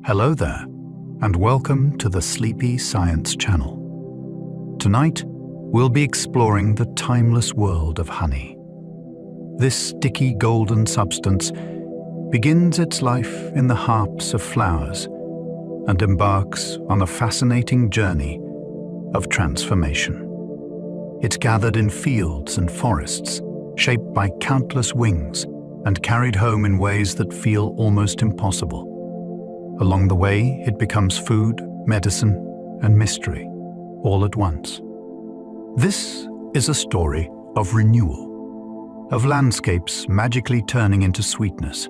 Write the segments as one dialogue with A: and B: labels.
A: Hello there, and welcome to the Sleepy Science Channel. Tonight, we'll be exploring the timeless world of honey. This sticky golden substance begins its life in the harps of flowers and embarks on a fascinating journey of transformation. It's gathered in fields and forests, shaped by countless wings and carried home in ways that feel almost impossible. Along the way, it becomes food, medicine, and mystery, all at once. This is a story of renewal, of landscapes magically turning into sweetness,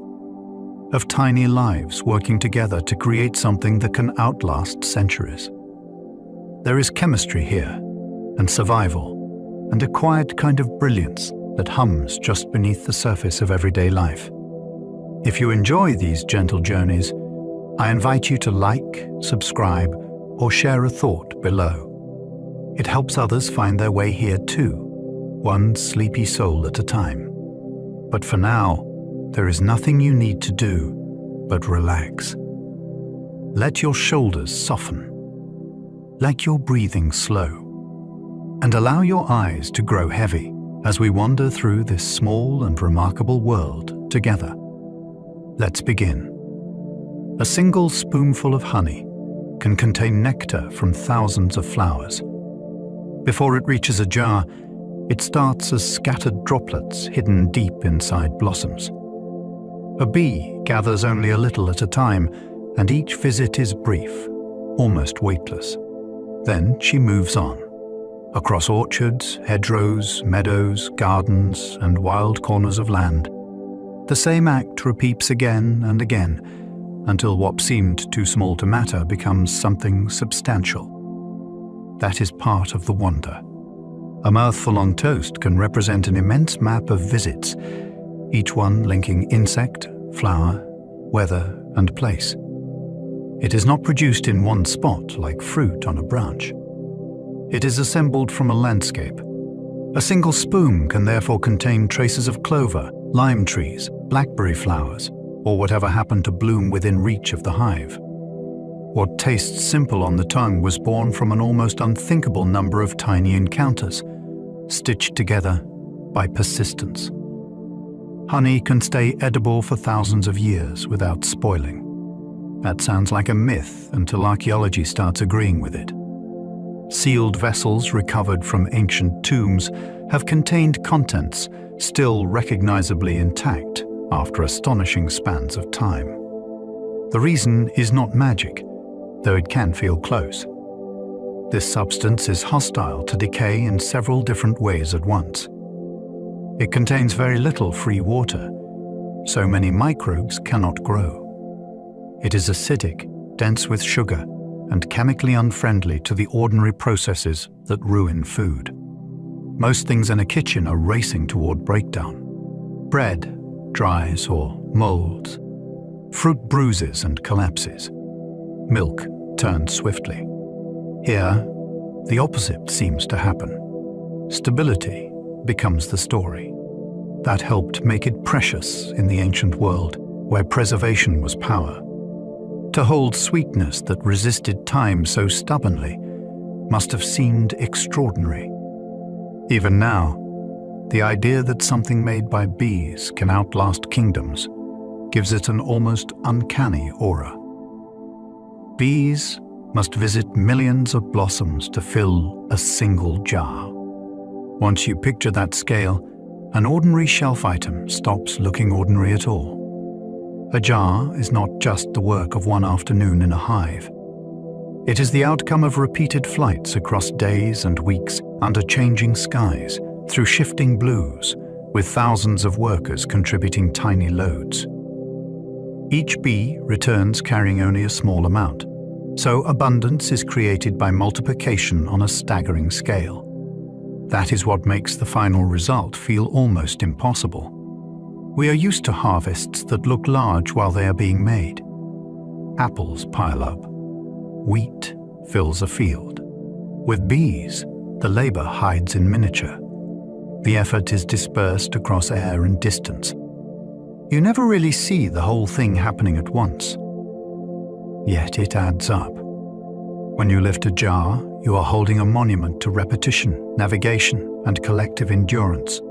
A: of tiny lives working together to create something that can outlast centuries. There is chemistry here, and survival, and a quiet kind of brilliance that hums just beneath the surface of everyday life. If you enjoy these gentle journeys, I invite you to like, subscribe, or share a thought below. It helps others find their way here too, one sleepy soul at a time. But for now, there is nothing you need to do but relax. Let your shoulders soften. Let your breathing slow. And allow your eyes to grow heavy as we wander through this small and remarkable world together. Let's begin. A single spoonful of honey can contain nectar from thousands of flowers. Before it reaches a jar, it starts as scattered droplets hidden deep inside blossoms. A bee gathers only a little at a time, and each visit is brief, almost weightless. Then she moves on, across orchards, hedgerows, meadows, gardens, and wild corners of land. The same act repeats again and again, until what seemed too small to matter becomes something substantial. That is part of the wonder. A mouthful on toast can represent an immense map of visits, each one linking insect, flower, weather, and place. It is not produced in one spot like fruit on a branch. It is assembled from a landscape. A single spoon can therefore contain traces of clover, lime trees, blackberry flowers, or whatever happened to bloom within reach of the hive. What tastes simple on the tongue was born from an almost unthinkable number of tiny encounters, stitched together by persistence. Honey can stay edible for thousands of years without spoiling. That sounds like a myth until archaeology starts agreeing with it. Sealed vessels recovered from ancient tombs have contained contents still recognizably intact after astonishing spans of time. The reason is not magic, though it can feel close. This substance is hostile to decay in several different ways at once. It contains very little free water, so many microbes cannot grow. It is acidic, dense with sugar, and chemically unfriendly to the ordinary processes that ruin food. Most things in a kitchen are racing toward breakdown. Bread dries or molds. Fruit bruises and collapses. Milk turns swiftly. Here, the opposite seems to happen. Stability becomes the story. That helped make it precious in the ancient world, where preservation was power. To hold sweetness that resisted time so stubbornly must have seemed extraordinary. Even now, the idea that something made by bees can outlast kingdoms gives it an almost uncanny aura. Bees must visit millions of blossoms to fill a single jar. Once you picture that scale, an ordinary shelf item stops looking ordinary at all. A jar is not just the work of one afternoon in a hive. It is the outcome of repeated flights across days and weeks under changing skies, through shifting blues, with thousands of workers contributing tiny loads. Each bee returns carrying only a small amount, so abundance is created by multiplication on a staggering scale. That is what makes the final result feel almost impossible. We are used to harvests that look large while they are being made. Apples pile up. Wheat fills a field. With bees, the labor hides in miniature. The effort is dispersed across air and distance. You never really see the whole thing happening at once. yet it adds up. When you lift a jar, you are holding a monument to repetition, navigation, and collective endurance,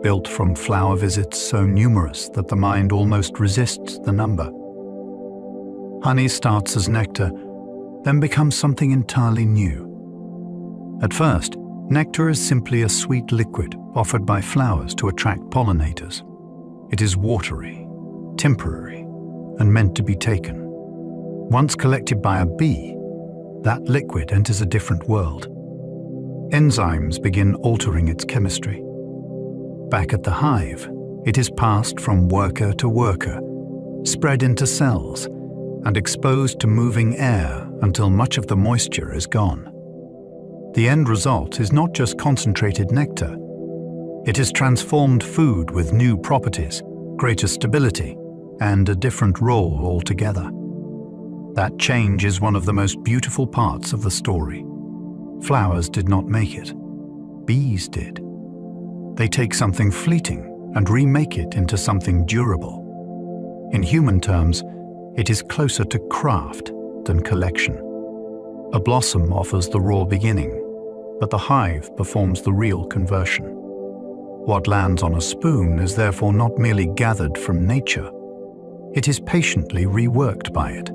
A: built from flower visits so numerous that the mind almost resists the number. Honey starts as nectar, then becomes something entirely new. At first, nectar is simply a sweet liquid offered by flowers to attract pollinators. It is watery, temporary, and meant to be taken. Once collected by a bee, that liquid enters a different world. Enzymes begin altering its chemistry. Back at the hive, it is passed from worker to worker, spread into cells, and exposed to moving air until much of the moisture is gone. The end result is not just concentrated nectar. It is transformed food with new properties, greater stability, and a different role altogether. That change is one of the most beautiful parts of the story. Flowers did not make it. Bees did. They take something fleeting and remake it into something durable. In human terms, it is closer to craft than collection. A blossom offers the raw beginning, but the hive performs the real conversion. What lands on a spoon is therefore not merely gathered from nature. It is patiently reworked by it.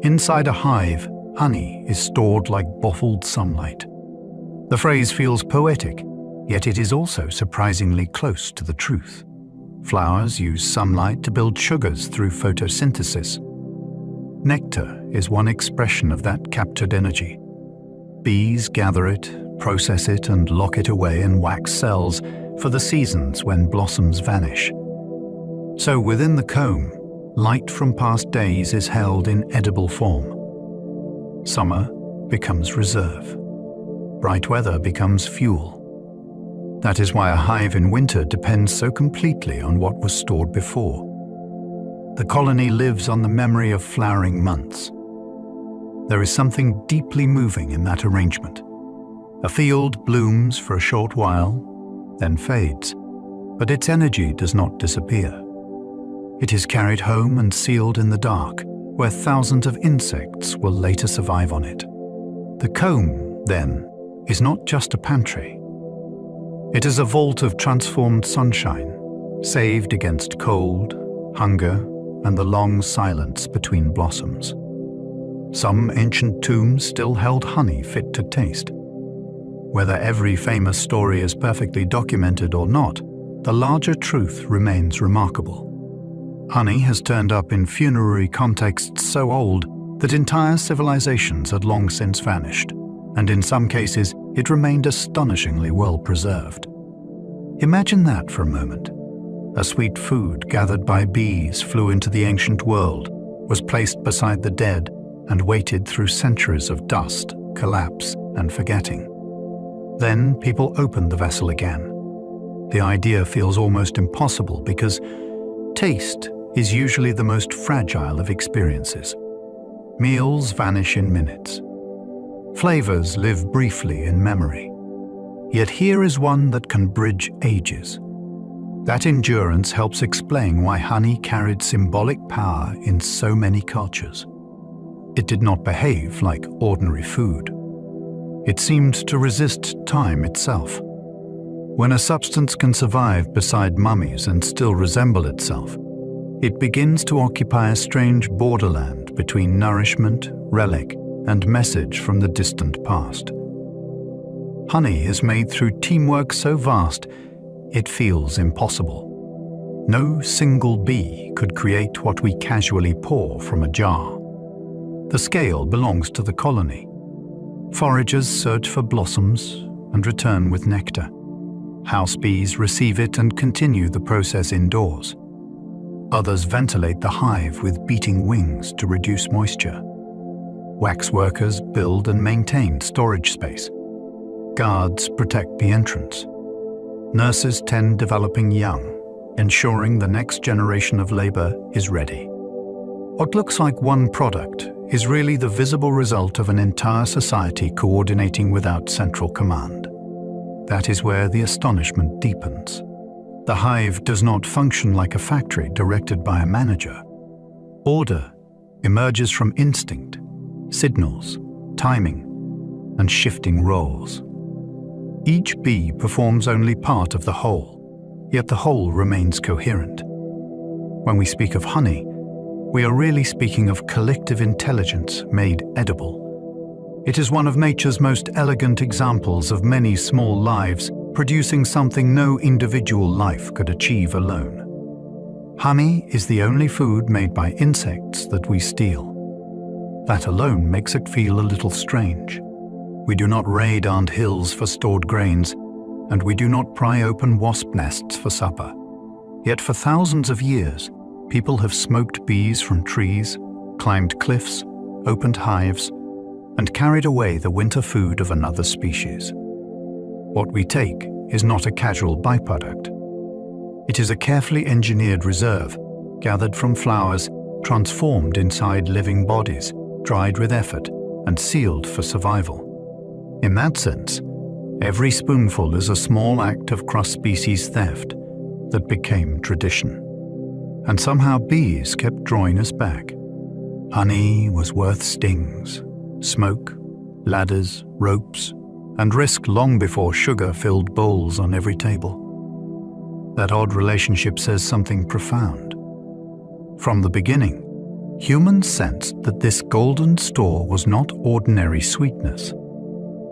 A: Inside a hive, honey is stored like bottled sunlight. The phrase feels poetic, yet it is also surprisingly close to the truth. Flowers use sunlight to build sugars through photosynthesis. Nectar is one expression of that captured energy. Bees gather it, process it, and lock it away in wax cells for the seasons when blossoms vanish. So within the comb, light from past days is held in edible form. Summer becomes reserve. Bright weather becomes fuel. That is why a hive in winter depends so completely on what was stored before. The colony lives on the memory of flowering months. There is something deeply moving in that arrangement. A field blooms for a short while, then fades, but its energy does not disappear. It is carried home and sealed in the dark, where thousands of insects will later survive on it. The comb, then, is not just a pantry. It is a vault of transformed sunshine, saved against cold, hunger, and the long silence between blossoms. Some ancient tombs still held honey fit to taste. Whether every famous story is perfectly documented or not, the larger truth remains remarkable. Honey has turned up in funerary contexts so old that entire civilizations had long since vanished, and in some cases it remained astonishingly well preserved. Imagine that for a moment. A sweet food gathered by bees flew into the ancient world, was placed beside the dead, and waited through centuries of dust, collapse, and forgetting. Then people opened the vessel again. The idea feels almost impossible because taste is usually the most fragile of experiences. Meals vanish in minutes. Flavors live briefly in memory. Yet here is one that can bridge ages. That endurance helps explain why honey carried symbolic power in so many cultures. It did not behave like ordinary food. It seemed to resist time itself. When a substance can survive beside mummies and still resemble itself, it begins to occupy a strange borderland between nourishment, relic, and message from the distant past. Honey is made through teamwork so vast, it feels impossible. No single bee could create what we casually pour from a jar. The scale belongs to the colony. Foragers search for blossoms and return with nectar. House bees receive it and continue the process indoors. Others ventilate the hive with beating wings to reduce moisture. Wax workers build and maintain storage space. Guards protect the entrance. Nurses tend developing young, ensuring the next generation of labor is ready. What looks like one product is really the visible result of an entire society coordinating without central command. That is where the astonishment deepens. The hive does not function like a factory directed by a manager. Order emerges from instinct, signals, timing, and shifting roles. Each bee performs only part of the whole, yet the whole remains coherent. When we speak of honey, we are really speaking of collective intelligence made edible. It is one of nature's most elegant examples of many small lives producing something no individual life could achieve alone. Honey is the only food made by insects that we steal. That alone makes it feel a little strange. We do not raid ant hills for stored grains, and we do not pry open wasp nests for supper. Yet for thousands of years, people have smoked bees from trees, climbed cliffs, opened hives, and carried away the winter food of another species. What we take is not a casual byproduct. It is a carefully engineered reserve, gathered from flowers, transformed inside living bodies, dried with effort, and sealed for survival. In that sense, every spoonful is a small act of cross-species theft that became tradition. And somehow bees kept drawing us back. Honey was worth stings, smoke, ladders, ropes, and risk long before sugar filled bowls on every table. That odd relationship says something profound. From the beginning, humans sensed that this golden store was not ordinary sweetness.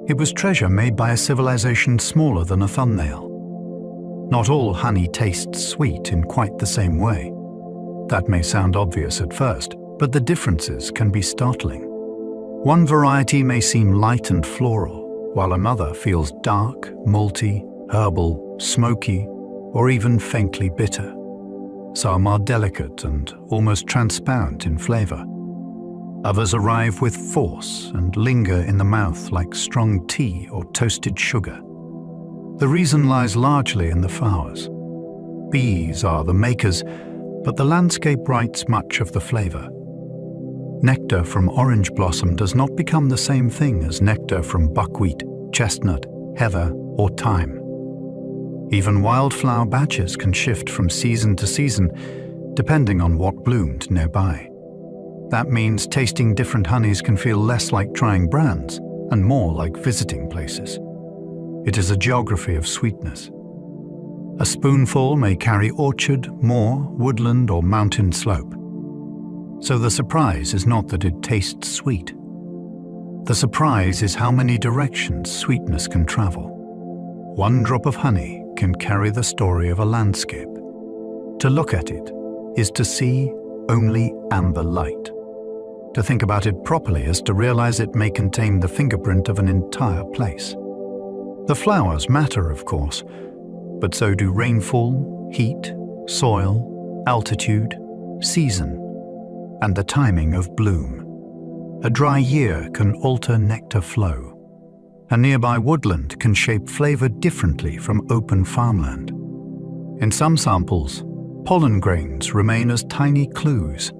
A: It was treasure made by a civilization smaller than a thumbnail. Not all honey tastes sweet in quite the same way. That may sound obvious at first, but the differences can be startling. One variety may seem light and floral, while another feels dark, malty, herbal, smoky, or even faintly bitter. Some are delicate and almost transparent in flavor. Others arrive with force and linger in the mouth like strong tea or toasted sugar. The reason lies largely in the flowers. Bees are the makers, but the landscape writes much of the flavor. Nectar from orange blossom does not become the same thing as nectar from buckwheat, chestnut, heather, or thyme. Even wildflower batches can shift from season to season, depending on what bloomed nearby. That means tasting different honeys can feel less like trying brands and more like visiting places. It is a geography of sweetness. A spoonful may carry orchard, moor, woodland, or mountain slope. So the surprise is not that it tastes sweet. The surprise is how many directions sweetness can travel. One drop of honey can carry the story of a landscape. To look at it is to see only amber light. To think about it properly is to realize it may contain the fingerprint of an entire place. The flowers matter, of course, but so do rainfall, heat, soil, altitude, season, and the timing of bloom. A dry year can alter nectar flow. A nearby woodland can shape flavor differently from open farmland. In some samples, pollen grains remain as tiny clues,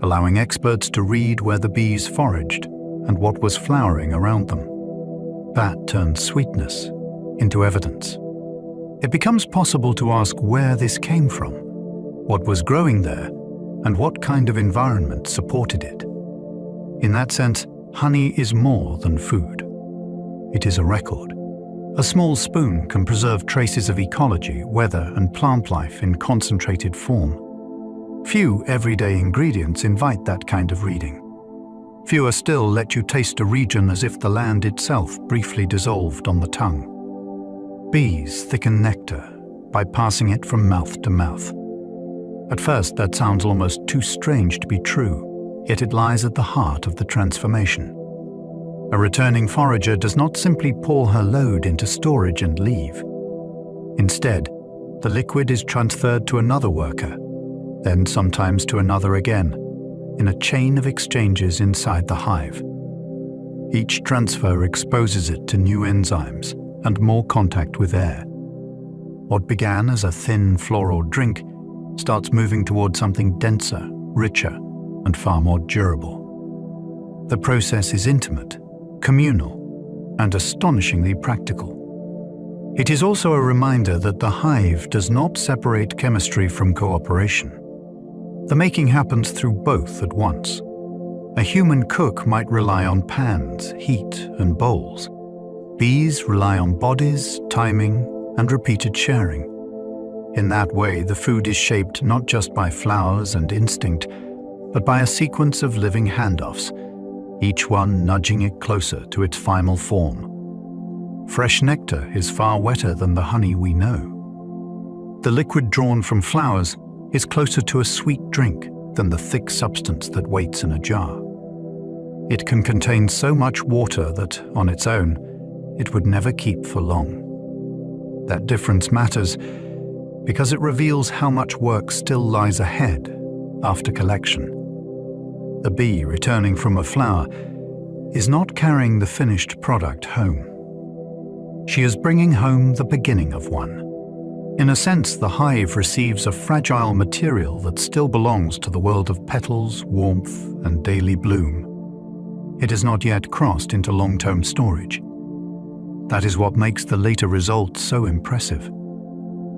A: allowing experts to read where the bees foraged and what was flowering around them. That turns sweetness into evidence. It becomes possible to ask where this came from, what was growing there, and what kind of environment supported it. In that sense, honey is more than food. It is a record. A small spoon can preserve traces of ecology, weather, and plant life in concentrated form. Few everyday ingredients invite that kind of reading. Fewer still let you taste a region as if the land itself briefly dissolved on the tongue. Bees thicken nectar by passing it from mouth to mouth. At first, that sounds almost too strange to be true, yet it lies at the heart of the transformation. A returning forager does not simply pour her load into storage and leave. Instead, the liquid is transferred to another worker, then sometimes to another again, in a chain of exchanges inside the hive. Each transfer exposes it to new enzymes and more contact with air. What began as a thin floral drink starts moving toward something denser, richer, and far more durable. The process is intimate, communal, and astonishingly practical. It is also a reminder that the hive does not separate chemistry from cooperation. The making happens through both at once. A human cook might rely on pans, heat, and bowls. Bees rely on bodies, timing, and repeated sharing. In that way, the food is shaped not just by flowers and instinct, but by a sequence of living handoffs, each one nudging it closer to its final form. Fresh nectar is far wetter than the honey we know. The liquid drawn from flowers is closer to a sweet drink than the thick substance that waits in a jar. It can contain so much water that, on its own, it would never keep for long. That difference matters because it reveals how much work still lies ahead after collection. A bee returning from a flower is not carrying the finished product home. She is bringing home the beginning of one. In a sense, the hive receives a fragile material that still belongs to the world of petals, warmth, and daily bloom. It has not yet crossed into long-term storage. That is what makes the later result so impressive.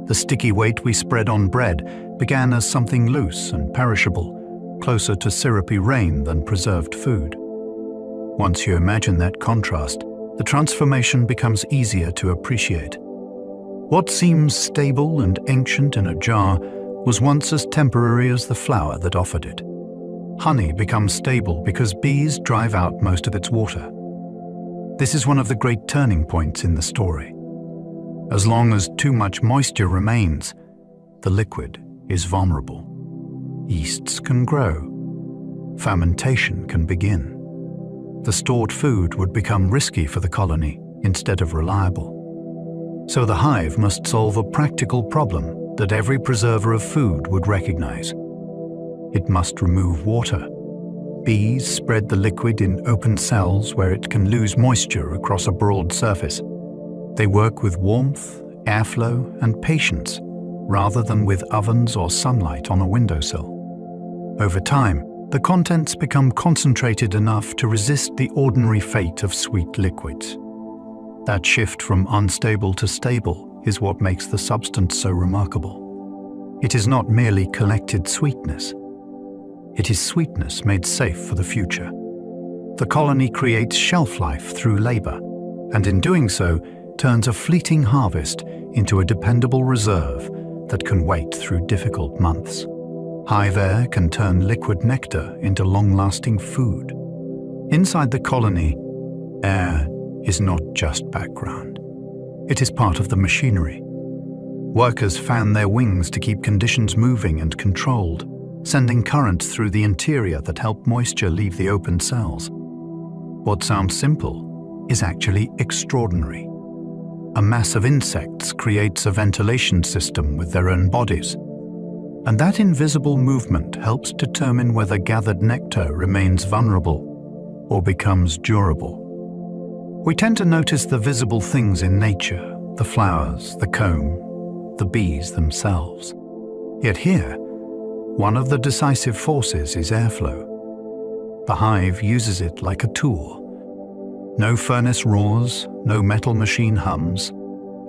A: The sticky weight we spread on bread began as something loose and perishable, closer to syrupy rain than preserved food. Once you imagine that contrast, the transformation becomes easier to appreciate. What seems stable and ancient in a jar was once as temporary as the flower that offered it. Honey becomes stable because bees drive out most of its water. This is one of the great turning points in the story. As long as too much moisture remains, the liquid is vulnerable. Yeasts can grow. Fermentation can begin. The stored food would become risky for the colony instead of reliable. So the hive must solve a practical problem that every preserver of food would recognize. It must remove water. Bees spread the liquid in open cells where it can lose moisture across a broad surface. They work with warmth, airflow, and patience, rather than with ovens or sunlight on a windowsill. Over time, the contents become concentrated enough to resist the ordinary fate of sweet liquids. That shift from unstable to stable is what makes the substance so remarkable. It is not merely collected sweetness. It is sweetness made safe for the future. The colony creates shelf life through labor, and in doing so, turns a fleeting harvest into a dependable reserve that can wait through difficult months. Hive air can turn liquid nectar into long-lasting food. Inside the colony, air is not just background. It is part of the machinery. Workers fan their wings to keep conditions moving and controlled, sending currents through the interior that help moisture leave the open cells. What sounds simple is actually extraordinary. A mass of insects creates a ventilation system with their own bodies, and that invisible movement helps determine whether gathered nectar remains vulnerable or becomes durable. We tend to notice the visible things in nature, the flowers, the comb, the bees themselves. Yet here, one of the decisive forces is airflow. The hive uses it like a tool. No furnace roars, no metal machine hums,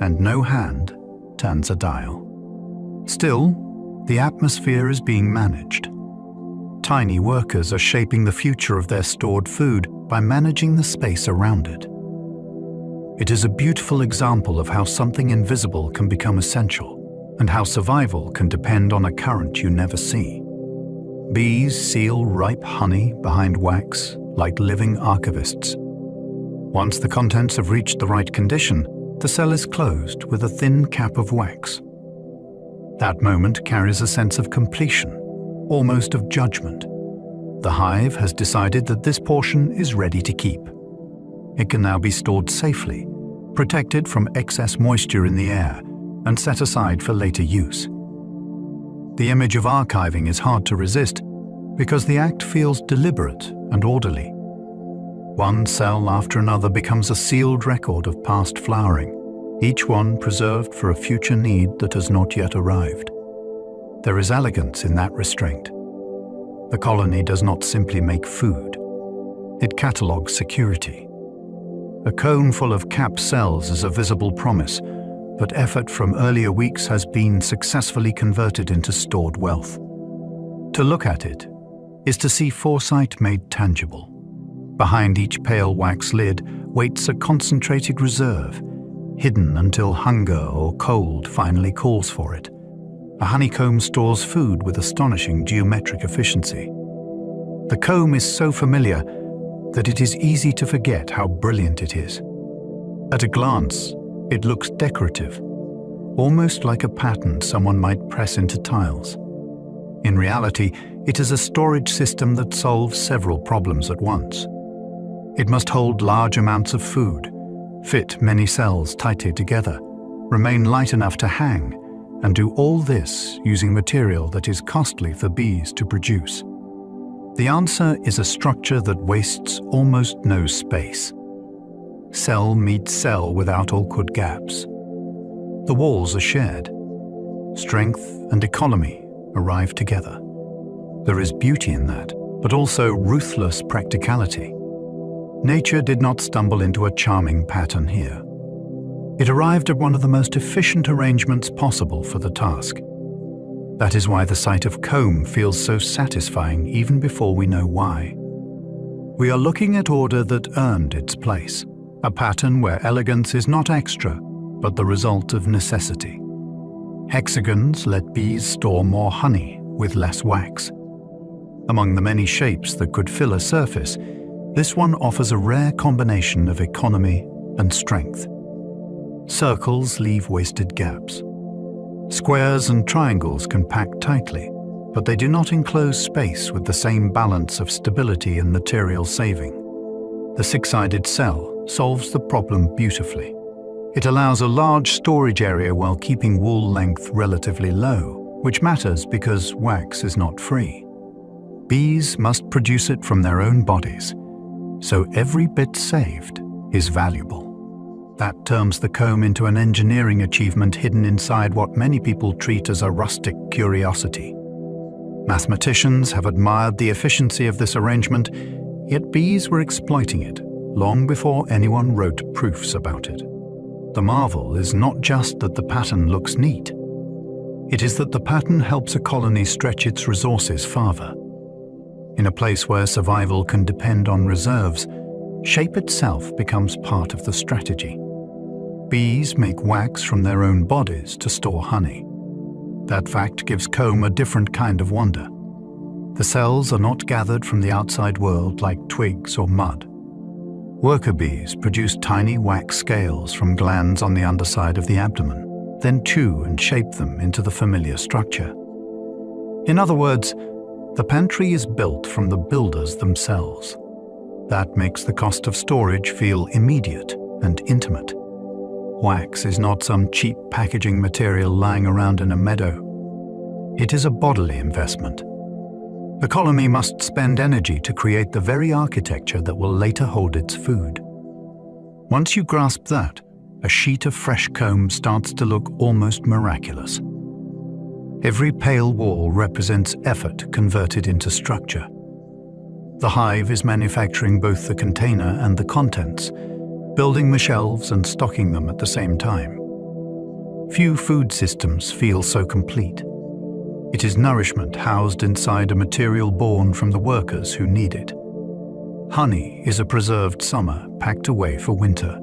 A: and no hand turns a dial. Still, the atmosphere is being managed. Tiny workers are shaping the future of their stored food by managing the space around it. It is a beautiful example of how something invisible can become essential, and how survival can depend on a current you never see. Bees seal ripe honey behind wax like living archivists. Once the contents have reached the right condition, the cell is closed with a thin cap of wax. That moment carries a sense of completion, almost of judgment. The hive has decided that this portion is ready to keep. It can now be stored safely, protected from excess moisture in the air, and set aside for later use. The image of archiving is hard to resist because the act feels deliberate and orderly. One cell after another becomes a sealed record of past flowering, each one preserved for a future need that has not yet arrived. There is elegance in that restraint. The colony does not simply make food. It catalogues security. A cone full of capped cells is a visible promise, but effort from earlier weeks has been successfully converted into stored wealth. To look at it is to see foresight made tangible. Behind each pale wax lid waits a concentrated reserve, hidden until hunger or cold finally calls for it. A honeycomb stores food with astonishing geometric efficiency. The comb is so familiar that it is easy to forget how brilliant it is. At a glance, it looks decorative, almost like a pattern someone might press into tiles. In reality, it is a storage system that solves several problems at once. It must hold large amounts of food, fit many cells tightly together, remain light enough to hang, and do all this using material that is costly for bees to produce. The answer is a structure that wastes almost no space. Cell meets cell without awkward gaps. The walls are shared. Strength and economy arrive together. There is beauty in that, but also ruthless practicality. Nature did not stumble into a charming pattern here. It arrived at one of the most efficient arrangements possible for the task. That is why the sight of comb feels so satisfying even before we know why. We are looking at order that earned its place, a pattern where elegance is not extra, but the result of necessity. Hexagons let bees store more honey with less wax. Among the many shapes that could fill a surface, this one offers a rare combination of economy and strength. Circles leave wasted gaps. Squares and triangles can pack tightly, but they do not enclose space with the same balance of stability and material saving. The six-sided cell solves the problem beautifully. It allows a large storage area while keeping wool length relatively low, which matters because wax is not free. Bees must produce it from their own bodies, so every bit saved is valuable. That turns the comb into an engineering achievement hidden inside what many people treat as a rustic curiosity. Mathematicians have admired the efficiency of this arrangement, yet bees were exploiting it long before anyone wrote proofs about it. The marvel is not just that the pattern looks neat. It is that the pattern helps a colony stretch its resources farther. In a place where survival can depend on reserves, shape itself becomes part of the strategy. Bees make wax from their own bodies to store honey. That fact gives comb a different kind of wonder. The cells are not gathered from the outside world like twigs or mud. Worker bees produce tiny wax scales from glands on the underside of the abdomen, then chew and shape them into the familiar structure. In other words, the pantry is built from the builders themselves. That makes the cost of storage feel immediate and intimate. Wax is not some cheap packaging material lying around in a meadow. It is a bodily investment. The colony must spend energy to create the very architecture that will later hold its food. Once you grasp that, a sheet of fresh comb starts to look almost miraculous. Every pale wall represents effort converted into structure. The hive is manufacturing both the container and the contents, building the shelves and stocking them at the same time. Few food systems feel so complete. It is nourishment housed inside a material born from the workers who need it. Honey is a preserved summer packed away for winter.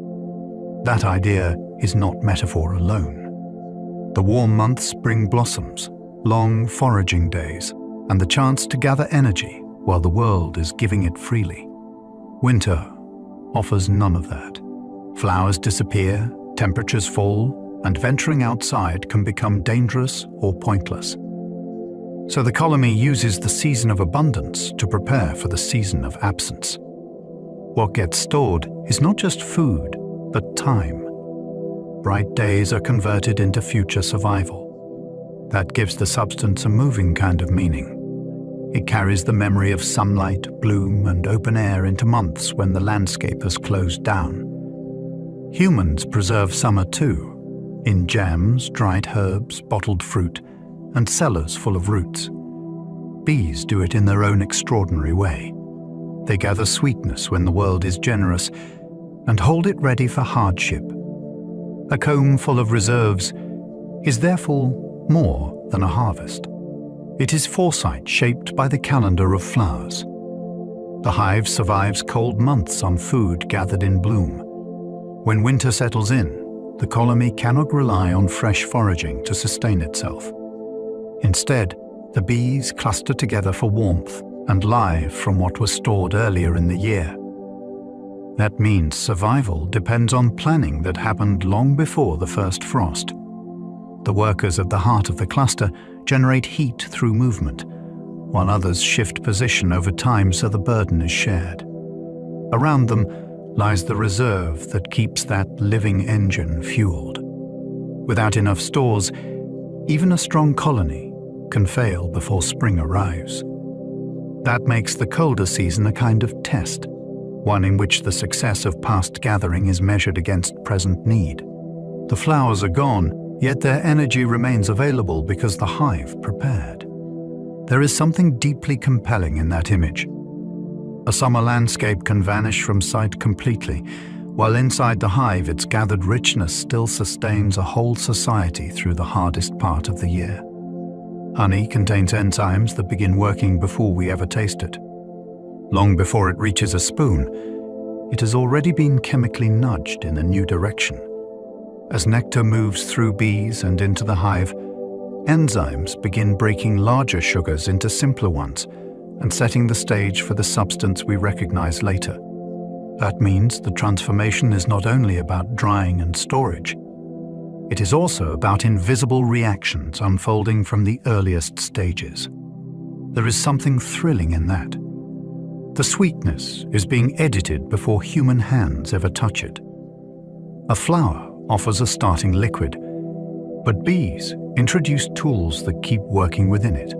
A: That idea is not metaphor alone. The warm months bring blossoms, long foraging days, and the chance to gather energy while the world is giving it freely. Winter offers none of that. Flowers disappear, temperatures fall, and venturing outside can become dangerous or pointless. So the colony uses the season of abundance to prepare for the season of absence. What gets stored is not just food, but time. Bright days are converted into future survival. That gives the substance a moving kind of meaning. It carries the memory of sunlight, bloom, and open air into months when the landscape has closed down. Humans preserve summer too, in jams, dried herbs, bottled fruit, and cellars full of roots. Bees do it in their own extraordinary way. They gather sweetness when the world is generous and hold it ready for hardship. A comb full of reserves is therefore more than a harvest. It is foresight shaped by the calendar of flowers. The hive survives cold months on food gathered in bloom. When winter settles in, the colony cannot rely on fresh foraging to sustain itself. Instead, the bees cluster together for warmth and live from what was stored earlier in the year. That means survival depends on planning that happened long before the first frost. The workers at the heart of the cluster generate heat through movement, while others shift position over time so the burden is shared. Around them lies the reserve that keeps that living engine fueled. Without enough stores, even a strong colony can fail before spring arrives. That makes the colder season a kind of test, one in which the success of past gathering is measured against present need. The flowers are gone, yet their energy remains available because the hive prepared. There is something deeply compelling in that image. A summer landscape can vanish from sight completely, while inside the hive its gathered richness still sustains a whole society through the hardest part of the year. Honey contains enzymes that begin working before we ever taste it. Long before it reaches a spoon, it has already been chemically nudged in a new direction. As nectar moves through bees and into the hive, enzymes begin breaking larger sugars into simpler ones and setting the stage for the substance we recognize later. That means the transformation is not only about drying and storage. It is also about invisible reactions unfolding from the earliest stages. There is something thrilling in that. The sweetness is being edited before human hands ever touch it. A flower offers a starting liquid, but bees introduce tools that keep working within it.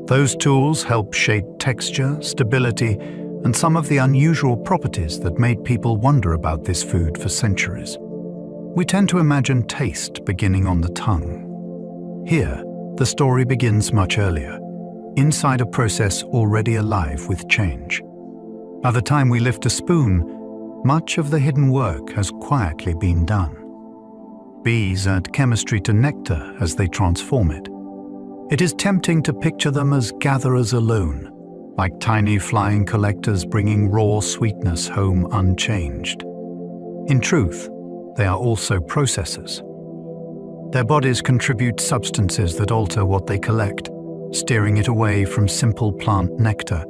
A: Those tools help shape texture, stability, and some of the unusual properties that made people wonder about this food for centuries. We tend to imagine taste beginning on the tongue. Here, the story begins much earlier, inside a process already alive with change. By the time we lift a spoon, much of the hidden work has quietly been done. Bees add chemistry to nectar as they transform it. It is tempting to picture them as gatherers alone, like tiny flying collectors bringing raw sweetness home unchanged. In truth, they are also processors. Their bodies contribute substances that alter what they collect, steering it away from simple plant nectar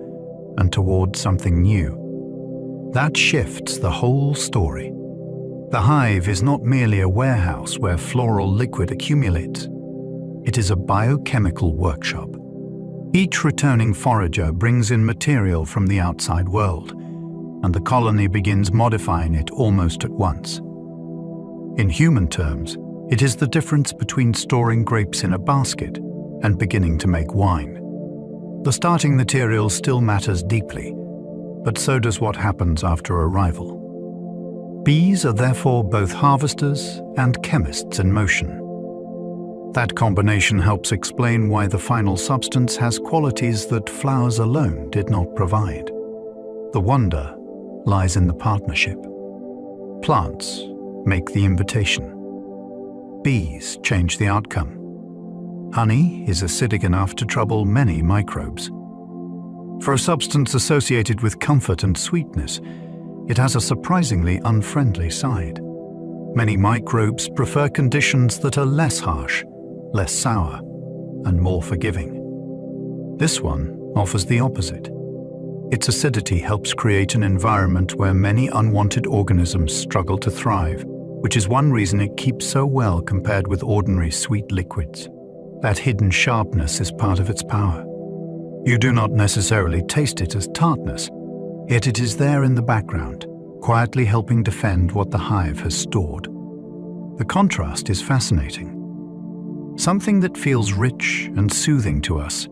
A: and toward something new. That shifts the whole story. The hive is not merely a warehouse where floral liquid accumulates. It is a biochemical workshop. Each returning forager brings in material from the outside world, and the colony begins modifying it almost at once. In human terms, it is the difference between storing grapes in a basket and beginning to make wine. The starting material still matters deeply, but so does what happens after arrival. Bees are therefore both harvesters and chemists in motion. That combination helps explain why the final substance has qualities that flowers alone did not provide. The wonder lies in the partnership. Plants make the invitation. Bees change the outcome. Honey is acidic enough to trouble many microbes. For a substance associated with comfort and sweetness, it has a surprisingly unfriendly side. Many microbes prefer conditions that are less harsh, less sour, and more forgiving. This one offers the opposite. Its acidity helps create an environment where many unwanted organisms struggle to thrive, which is one reason it keeps so well compared with ordinary sweet liquids. That hidden sharpness is part of its power. You do not necessarily taste it as tartness, yet it is there in the background, quietly helping defend what the hive has stored. The contrast is fascinating. Something that feels rich and soothing to us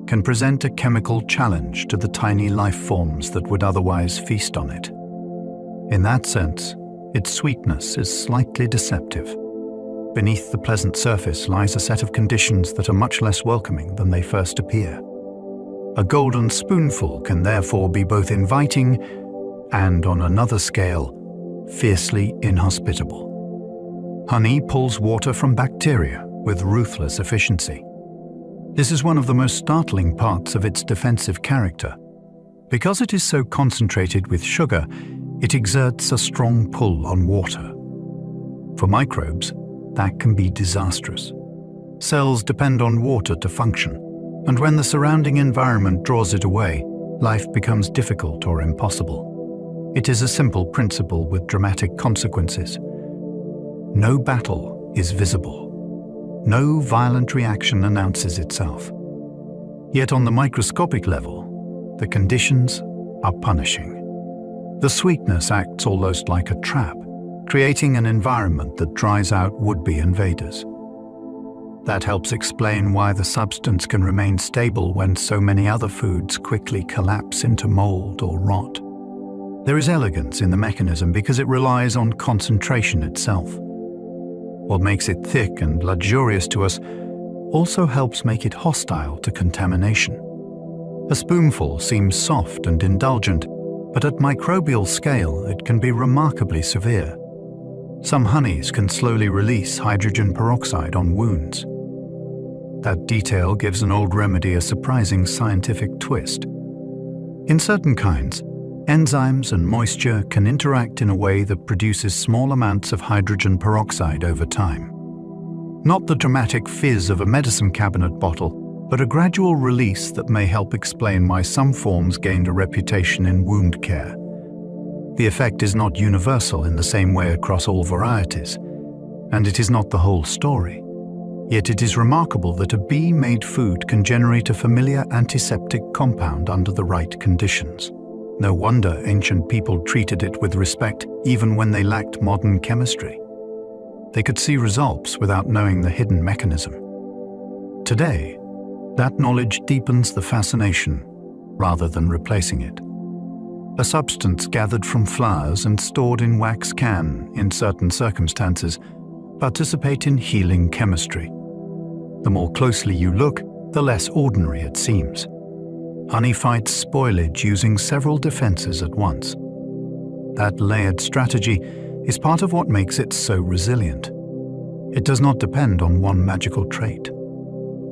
A: can present a chemical challenge to the tiny life forms that would otherwise feast on it. In that sense, its sweetness is slightly deceptive. Beneath the pleasant surface lies a set of conditions that are much less welcoming than they first appear. A golden spoonful can therefore be both inviting and, on another scale, fiercely inhospitable. Honey pulls water from bacteria with ruthless efficiency. This is one of the most startling parts of its defensive character. Because it is so concentrated with sugar, it exerts a strong pull on water. For microbes, that can be disastrous. Cells depend on water to function, and when the surrounding environment draws it away, life becomes difficult or impossible. It is a simple principle with dramatic consequences. No battle is visible. No violent reaction announces itself. Yet on the microscopic level, the conditions are punishing. The sweetness acts almost like a trap, creating an environment that dries out would-be invaders. That helps explain why the substance can remain stable when so many other foods quickly collapse into mold or rot. There is elegance in the mechanism because it relies on concentration itself. What makes it thick and luxurious to us also helps make it hostile to contamination. A spoonful seems soft and indulgent, but at microbial scale it can be remarkably severe. Some honeys can slowly release hydrogen peroxide on wounds. That detail gives an old remedy a surprising scientific twist. In certain kinds, enzymes and moisture can interact in a way that produces small amounts of hydrogen peroxide over time. Not the dramatic fizz of a medicine cabinet bottle, but a gradual release that may help explain why some forms gained a reputation in wound care. The effect is not universal in the same way across all varieties, and it is not the whole story. Yet it is remarkable that a bee-made food can generate a familiar antiseptic compound under the right conditions. No wonder ancient people treated it with respect even when they lacked modern chemistry. They could see results without knowing the hidden mechanism. Today, that knowledge deepens the fascination rather than replacing it. A substance gathered from flowers and stored in wax can, in certain circumstances, participate in healing chemistry. The more closely you look, the less ordinary it seems. Honey fights spoilage using several defenses at once. That layered strategy is part of what makes it so resilient. It does not depend on one magical trait.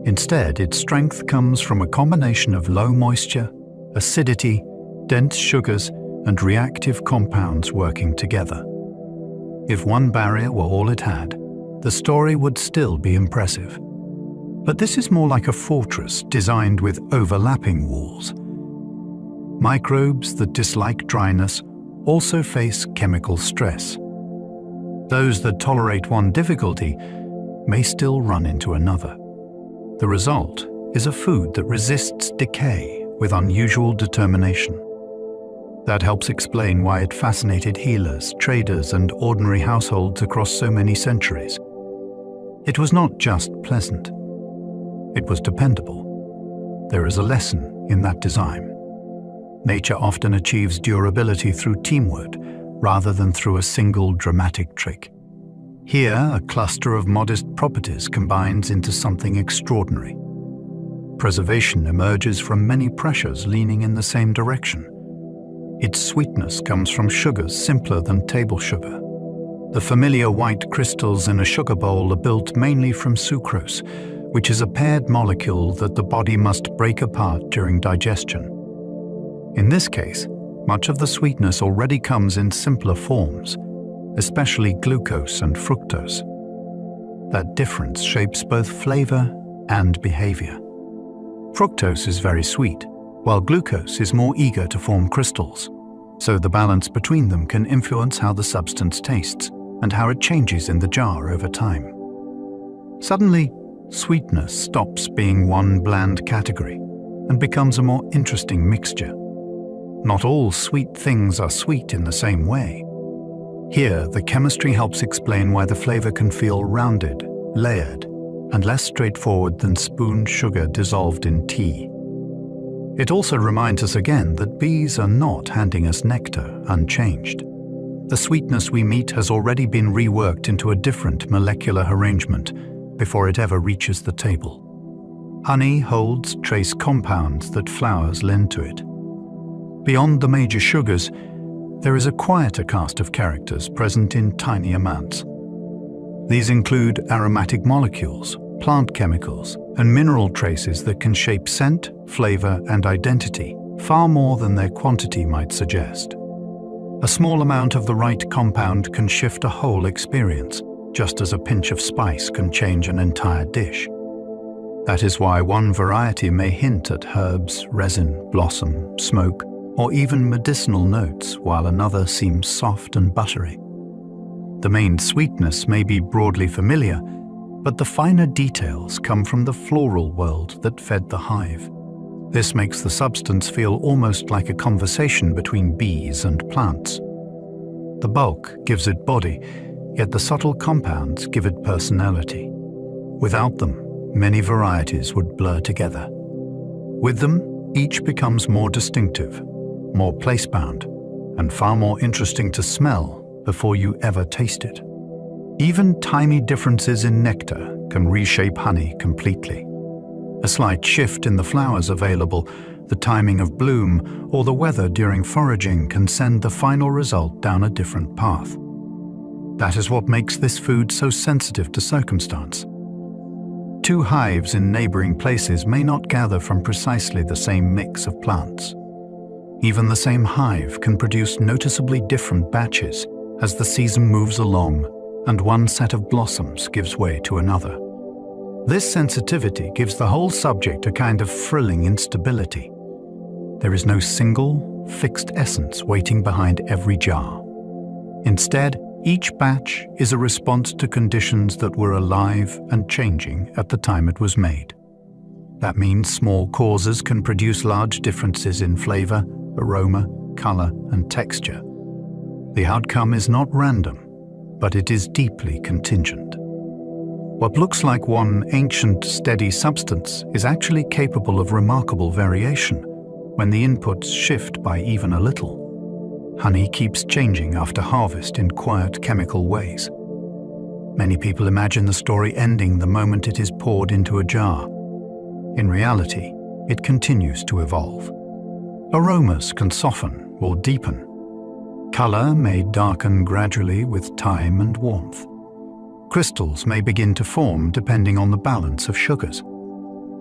A: Instead, its strength comes from a combination of low moisture, acidity, dense sugars, and reactive compounds working together. If one barrier were all it had, the story would still be impressive. But this is more like a fortress designed with overlapping walls. Microbes that dislike dryness also face chemical stress. Those that tolerate one difficulty may still run into another. The result is a food that resists decay with unusual determination. That helps explain why it fascinated healers, traders, and ordinary households across so many centuries. It was not just pleasant. It was dependable. There is a lesson in that design. Nature often achieves durability through teamwork rather than through a single dramatic trick. Here, a cluster of modest properties combines into something extraordinary. Preservation emerges from many pressures leaning in the same direction. Its sweetness comes from sugars simpler than table sugar. The familiar white crystals in a sugar bowl are built mainly from sucrose, which is a paired molecule that the body must break apart during digestion. In this case, much of the sweetness already comes in simpler forms, especially glucose and fructose. That difference shapes both flavor and behavior. Fructose is very sweet, while glucose is more eager to form crystals, so the balance between them can influence how the substance tastes and how it changes in the jar over time. Suddenly, sweetness stops being one bland category and becomes a more interesting mixture. Not all sweet things are sweet in the same way. Here, the chemistry helps explain why the flavor can feel rounded, layered, and less straightforward than spooned sugar dissolved in tea. It also reminds us again that bees are not handing us nectar unchanged. The sweetness we meet has already been reworked into a different molecular arrangement before it ever reaches the table. Honey holds trace compounds that flowers lend to it. Beyond the major sugars, there is a quieter cast of characters present in tiny amounts. These include aromatic molecules, plant chemicals, and mineral traces that can shape scent, flavor, and identity far more than their quantity might suggest. A small amount of the right compound can shift a whole experience, just as a pinch of spice can change an entire dish. That is why one variety may hint at herbs, resin, blossom, smoke, or even medicinal notes, while another seems soft and buttery. The main sweetness may be broadly familiar, but the finer details come from the floral world that fed the hive. This makes the substance feel almost like a conversation between bees and plants. The bulk gives it body, yet the subtle compounds give it personality. Without them, many varieties would blur together. With them, each becomes more distinctive, more place-bound, and far more interesting to smell before you ever taste it. Even tiny differences in nectar can reshape honey completely. A slight shift in the flowers available, the timing of bloom, or the weather during foraging can send the final result down a different path. That is what makes this food so sensitive to circumstance. Two hives in neighboring places may not gather from precisely the same mix of plants. Even the same hive can produce noticeably different batches as the season moves along and one set of blossoms gives way to another. This sensitivity gives the whole subject a kind of thrilling instability. There is no single, fixed essence waiting behind every jar. Instead, each batch is a response to conditions that were alive and changing at the time it was made. That means small causes can produce large differences in flavor, aroma, color, and texture. The outcome is not random, but it is deeply contingent. What looks like one ancient, steady substance is actually capable of remarkable variation when the inputs shift by even a little. Honey keeps changing after harvest in quiet chemical ways. Many people imagine the story ending the moment it is poured into a jar. In reality, it continues to evolve. Aromas can soften or deepen. Color may darken gradually with time and warmth. Crystals may begin to form depending on the balance of sugars.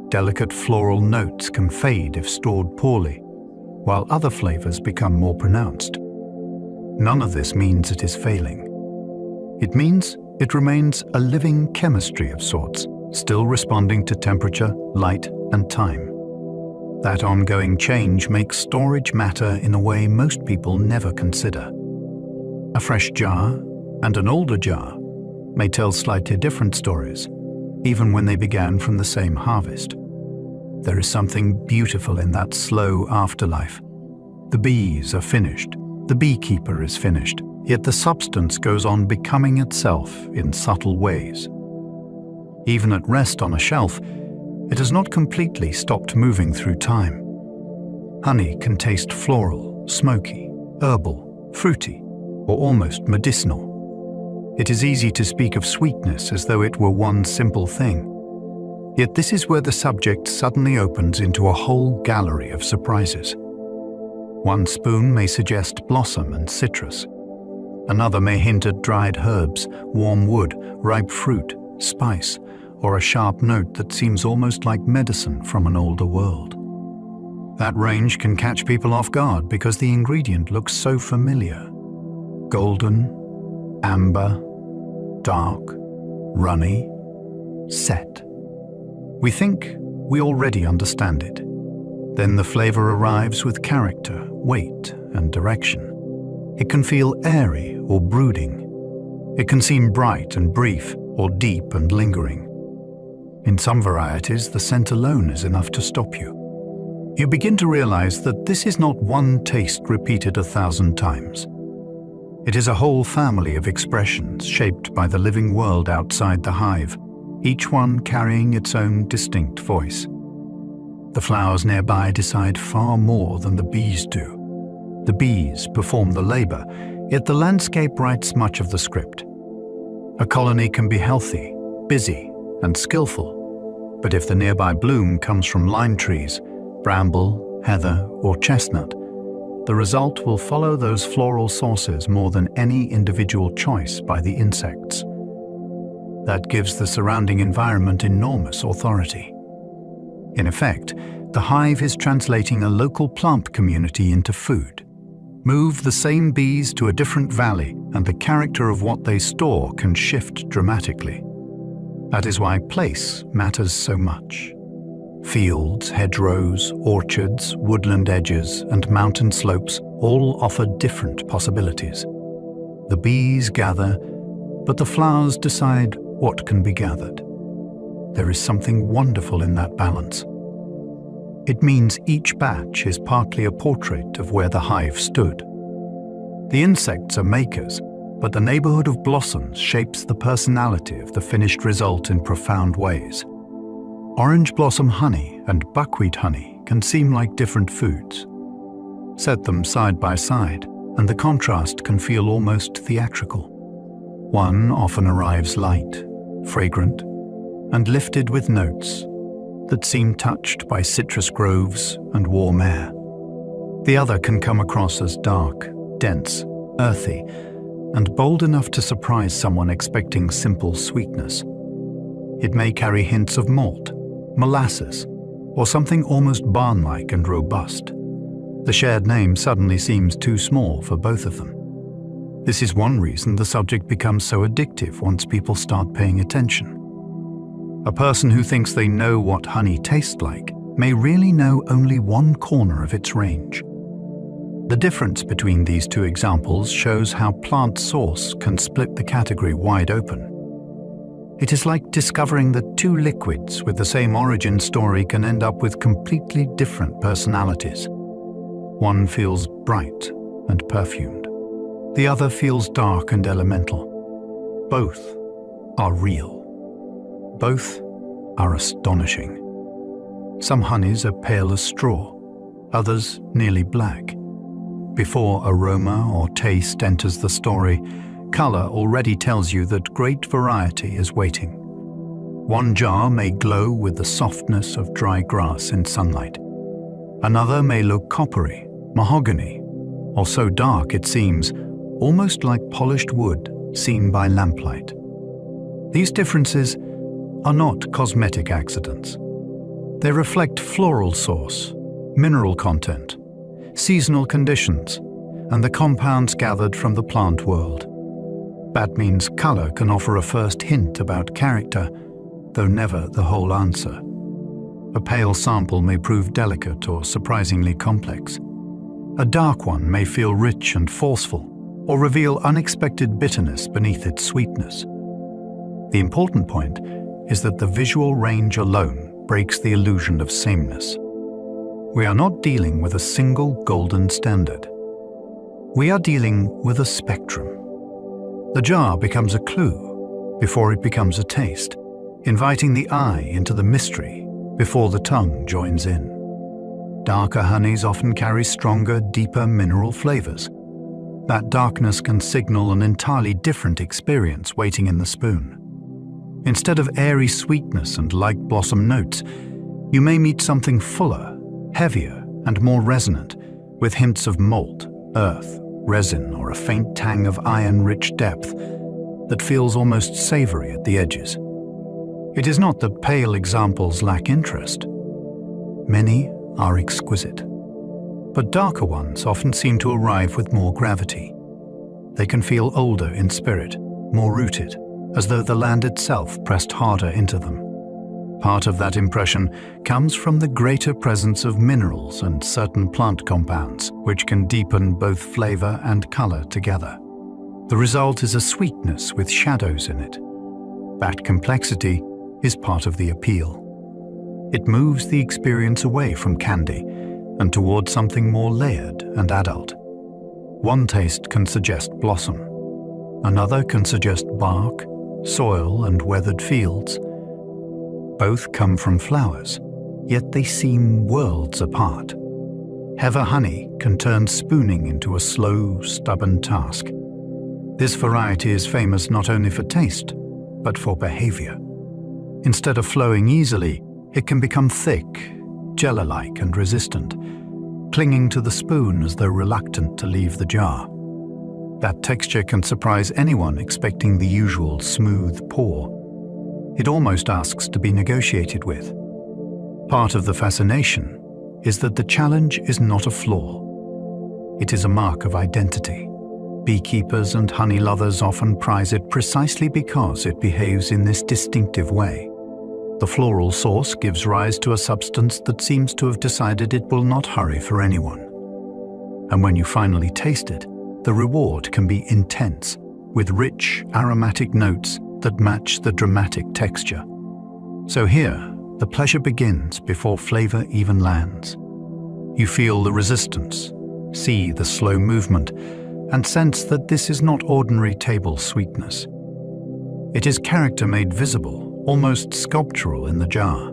A: Delicate floral notes can fade if stored poorly, while other flavors become more pronounced. None of this means it is failing. It means it remains a living chemistry of sorts, still responding to temperature, light, and time. That ongoing change makes storage matter in a way most people never consider. A fresh jar and an older jar may tell slightly different stories, even when they began from the same harvest. There is something beautiful in that slow afterlife. The bees are finished, the beekeeper is finished, yet the substance goes on becoming itself in subtle ways. Even at rest on a shelf, it has not completely stopped moving through time. Honey can taste floral, smoky, herbal, fruity, or almost medicinal. It is easy to speak of sweetness as though it were one simple thing. Yet this is where the subject suddenly opens into a whole gallery of surprises. One spoon may suggest blossom and citrus. Another may hint at dried herbs, warm wood, ripe fruit, spice, or a sharp note that seems almost like medicine from an older world. That range can catch people off guard because the ingredient looks so familiar. Golden, amber, dark, runny, set. We think we already understand it. Then the flavor arrives with character, weight, and direction. It can feel airy or brooding. It can seem bright and brief or deep and lingering. In some varieties, the scent alone is enough to stop you. You begin to realize that this is not one taste repeated 1,000 times. It is a whole family of expressions shaped by the living world outside the hive, each one carrying its own distinct voice. The flowers nearby decide far more than the bees do. The bees perform the labor, yet the landscape writes much of the script. A colony can be healthy, busy, and skillful, but if the nearby bloom comes from lime trees, bramble, heather, or chestnut, the result will follow those floral sources more than any individual choice by the insects. that gives the surrounding environment enormous authority. In effect, the hive is translating a local plant community into food. Move the same bees to a different valley, and the character of what they store can shift dramatically. That is why place matters so much. Fields, hedgerows, orchards, woodland edges, and mountain slopes all offer different possibilities. The bees gather, but the flowers decide what can be gathered. There is something wonderful in that balance. It means each batch is partly a portrait of where the hive stood. The insects are makers, but the neighborhood of blossoms shapes the personality of the finished result in profound ways. Orange blossom honey and buckwheat honey can seem like different foods. Set them side by side, and the contrast can feel almost theatrical. One often arrives light, fragrant, and lifted with notes that seem touched by citrus groves and warm air. The other can come across as dark, dense, earthy, and bold enough to surprise someone expecting simple sweetness. It may carry hints of malt, molasses, or something almost barn-like and robust. The shared name suddenly seems too small for both of them. This is one reason the subject becomes so addictive once people start paying attention. A person who thinks they know what honey tastes like may really know only one corner of its range. The difference between these two examples shows how plant source can split the category wide open. It is like discovering that two liquids with the same origin story can end up with completely different personalities. One feels bright and perfumed. The other feels dark and elemental. Both are real. Both are astonishing. Some honeys are pale as straw, others nearly black. Before aroma or taste enters the story, color already tells you that great variety is waiting. One jar may glow with the softness of dry grass in sunlight. Another may look coppery, mahogany, or so dark it seems, almost like polished wood seen by lamplight. These differences are not cosmetic accidents. They reflect floral source, mineral content, seasonal conditions, and the compounds gathered from the plant world. That means color can offer a first hint about character, though never the whole answer. A pale sample may prove delicate or surprisingly complex. A dark one may feel rich and forceful, or reveal unexpected bitterness beneath its sweetness. The important point is that the visual range alone breaks the illusion of sameness. We are not dealing with a single golden standard. We are dealing with a spectrum. The jar becomes a clue before it becomes a taste, inviting the eye into the mystery before the tongue joins in. Darker honeys often carry stronger, deeper mineral flavors. That darkness can signal an entirely different experience waiting in the spoon. Instead of airy sweetness and light blossom notes, you may meet something fuller, heavier, and more resonant, with hints of malt, earth, resin, or a faint tang of iron-rich depth that feels almost savory at the edges. It is not that pale examples lack interest. Many are exquisite. But darker ones often seem to arrive with more gravity. They can feel older in spirit, more rooted, as though the land itself pressed harder into them. Part of that impression comes from the greater presence of minerals and certain plant compounds, which can deepen both flavor and color together. The result is a sweetness with shadows in it. That complexity is part of the appeal. It moves the experience away from candy and towards something more layered and adult. One taste can suggest blossom. Another can suggest bark, soil, and weathered fields. Both come from flowers, yet they seem worlds apart. Heather honey can turn spooning into a slow, stubborn task. This variety is famous not only for taste, but for behavior. Instead of flowing easily, it can become thick, jello-like and resistant, clinging to the spoon as though reluctant to leave the jar. That texture can surprise anyone expecting the usual smooth pour. It almost asks to be negotiated with. Part of the fascination is that the challenge is not a flaw. It is a mark of identity. Beekeepers and honey lovers often prize it precisely because it behaves in this distinctive way. The floral source gives rise to a substance that seems to have decided it will not hurry for anyone. And when you finally taste it, the reward can be intense, with rich, aromatic notes that match the dramatic texture. So here, the pleasure begins before flavor even lands. You feel the resistance, see the slow movement, and sense that this is not ordinary table sweetness. It is character made visible, almost sculptural in the jar.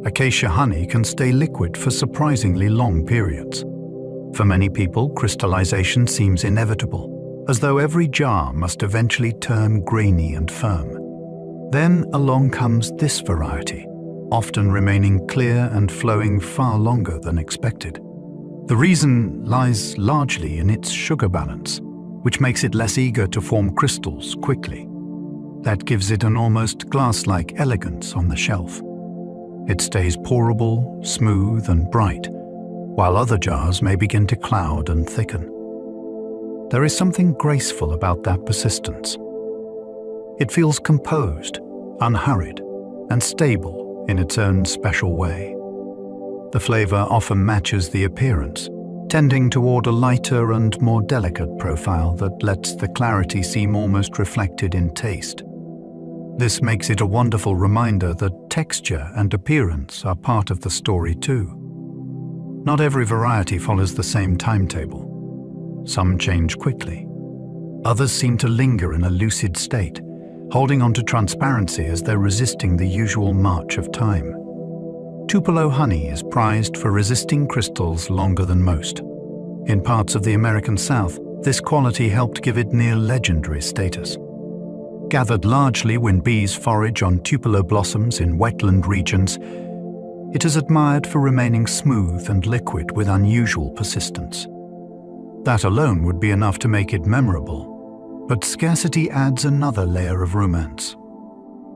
A: Acacia honey can stay liquid for surprisingly long periods. For many people, crystallization seems inevitable, as though every jar must eventually turn grainy and firm. Then along comes this variety, often remaining clear and flowing far longer than expected. The reason lies largely in its sugar balance, which makes it less eager to form crystals quickly. That gives it an almost glass-like elegance on the shelf. It stays pourable, smooth and bright, while other jars may begin to cloud and thicken. There is something graceful about that persistence. It feels composed, unhurried, and stable in its own special way. The flavor often matches the appearance, tending toward a lighter and more delicate profile that lets the clarity seem almost reflected in taste. This makes it a wonderful reminder that texture and appearance are part of the story too. Not every variety follows the same timetable. Some change quickly. Others seem to linger in a lucid state, holding on to transparency as though resisting the usual march of time. Tupelo honey is prized for resisting crystals longer than most. In parts of the American South, this quality helped give it near legendary status. Gathered largely when bees forage on Tupelo blossoms in wetland regions, it is admired for remaining smooth and liquid with unusual persistence. That alone would be enough to make it memorable, but scarcity adds another layer of romance.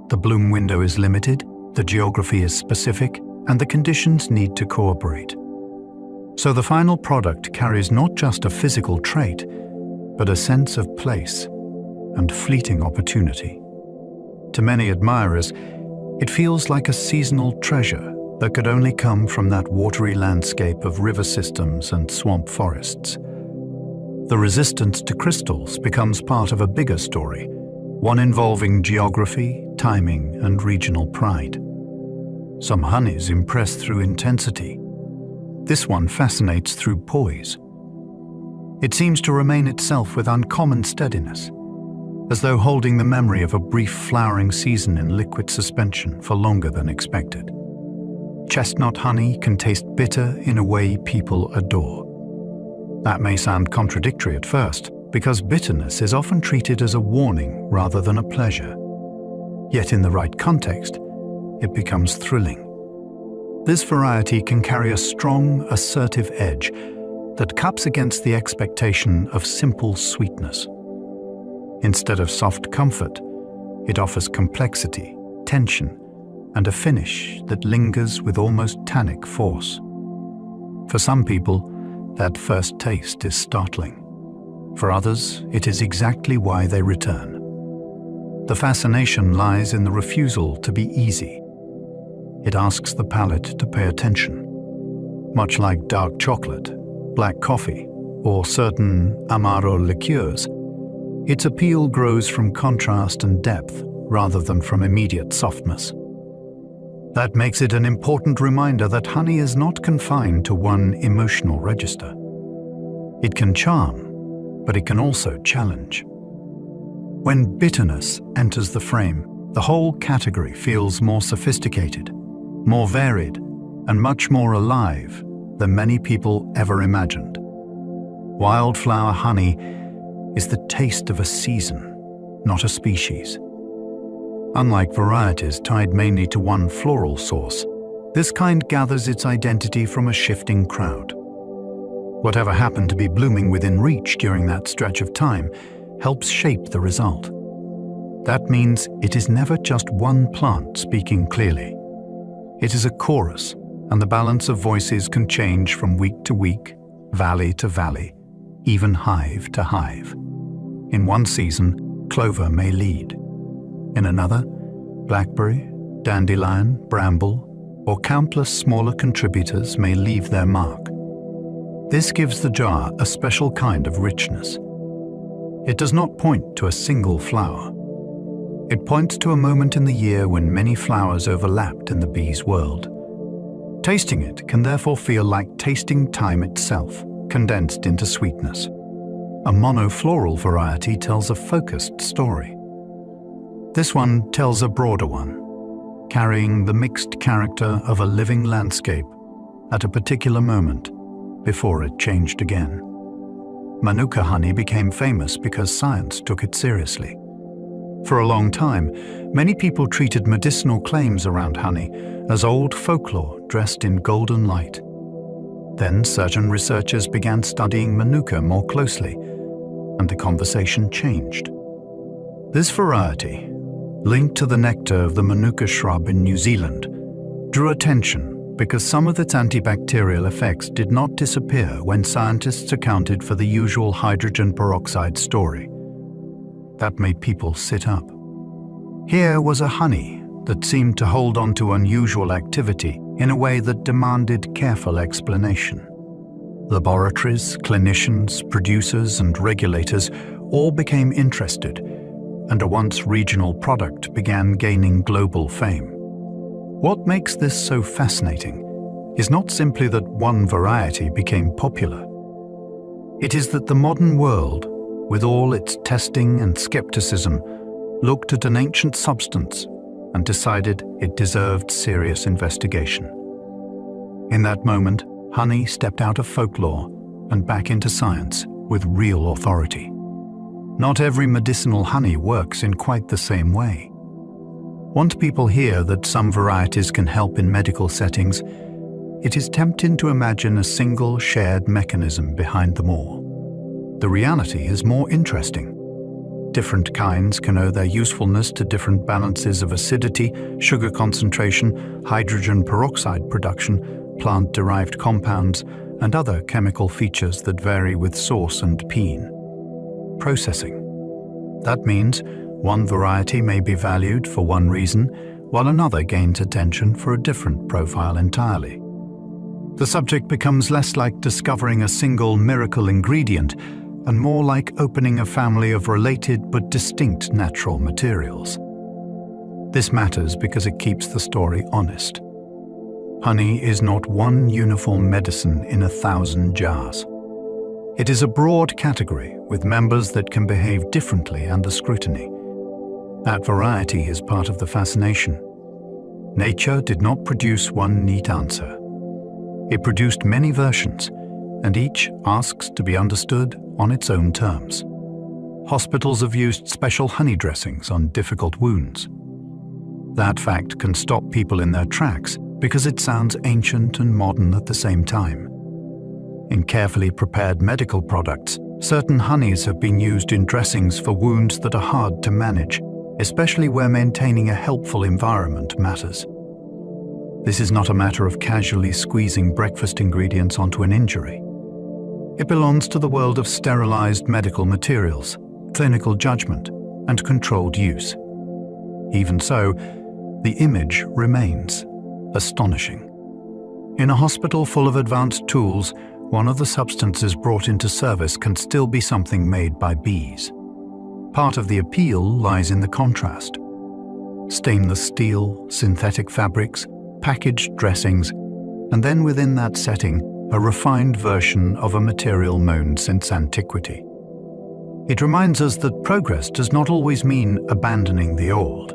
A: The bloom window is limited, the geography is specific, and the conditions need to cooperate. So the final product carries not just a physical trait, but a sense of place and fleeting opportunity. To many admirers, it feels like a seasonal treasure that could only come from that watery landscape of river systems and swamp forests. The resistance to crystals becomes part of a bigger story, one involving geography, timing, and regional pride. Some honeys impress through intensity. This one fascinates through poise. It seems to remain itself with uncommon steadiness, as though holding the memory of a brief flowering season in liquid suspension for longer than expected. Chestnut honey can taste bitter in a way people adore. That may sound contradictory at first, because bitterness is often treated as a warning rather than a pleasure. Yet in the right context, it becomes thrilling. This variety can carry a strong, assertive edge that cuts against the expectation of simple sweetness. Instead of soft comfort, it offers complexity, tension, and a finish that lingers with almost tannic force. For some people, that first taste is startling. For others, it is exactly why they return. The fascination lies in the refusal to be easy. It asks the palate to pay attention. Much like dark chocolate, black coffee, or certain Amaro liqueurs, its appeal grows from contrast and depth rather than from immediate softness. That makes it an important reminder that honey is not confined to one emotional register. It can charm, but it can also challenge. When bitterness enters the frame, the whole category feels more sophisticated, more varied, and much more alive than many people ever imagined. Wildflower honey is the taste of a season, not a species. Unlike varieties tied mainly to one floral source, this kind gathers its identity from a shifting crowd. Whatever happened to be blooming within reach during that stretch of time helps shape the result. That means it is never just one plant speaking clearly. It is a chorus, and the balance of voices can change from week to week, valley to valley, even hive to hive. In one season, clover may lead. In another, blackberry, dandelion, bramble, or countless smaller contributors may leave their mark. This gives the jar a special kind of richness. It does not point to a single flower. It points to a moment in the year when many flowers overlapped in the bee's world. Tasting it can therefore feel like tasting time itself, condensed into sweetness. A monofloral variety tells a focused story. This one tells a broader one, carrying the mixed character of a living landscape at a particular moment before it changed again. Manuka honey became famous because science took it seriously. For a long time, many people treated medicinal claims around honey as old folklore dressed in golden light. Then certain researchers began studying Manuka more closely, and the conversation changed. This variety, linked to the nectar of the Manuka shrub in New Zealand, drew attention because some of its antibacterial effects did not disappear when scientists accounted for the usual hydrogen peroxide story. That made people sit up. Here was a honey that seemed to hold on to unusual activity in a way that demanded careful explanation. Laboratories, clinicians, producers, and regulators all became interested, and a once regional product began gaining global fame. What makes this so fascinating is not simply that one variety became popular. It is that the modern world, with all its testing and skepticism, looked at an ancient substance and decided it deserved serious investigation. In that moment, honey stepped out of folklore and back into science with real authority. Not every medicinal honey works in quite the same way. Once people hear that some varieties can help in medical settings, it is tempting to imagine a single shared mechanism behind them all. The reality is more interesting. Different kinds can owe their usefulness to different balances of acidity, sugar concentration, hydrogen peroxide production, plant-derived compounds, and other chemical features that vary with source and peen. Processing. That means one variety may be valued for one reason, while another gains attention for a different profile entirely. The subject becomes less like discovering a single miracle ingredient and more like opening a family of related but distinct natural materials. This matters because it keeps the story honest. Honey is not one uniform medicine in 1,000 jars. It is a broad category with members that can behave differently under scrutiny. That variety is part of the fascination. Nature did not produce one neat answer. It produced many versions, and each asks to be understood on its own terms. Hospitals have used special honey dressings on difficult wounds. That fact can stop people in their tracks because it sounds ancient and modern at the same time. In carefully prepared medical products, certain honeys have been used in dressings for wounds that are hard to manage, especially where maintaining a helpful environment matters. This is not a matter of casually squeezing breakfast ingredients onto an injury. It belongs to the world of sterilized medical materials, clinical judgment, and controlled use. Even so, the image remains astonishing. In a hospital full of advanced tools, one of the substances brought into service can still be something made by bees. Part of the appeal lies in the contrast. Stainless steel, synthetic fabrics, packaged dressings, and then within that setting, a refined version of a material known since antiquity. It reminds us that progress does not always mean abandoning the old.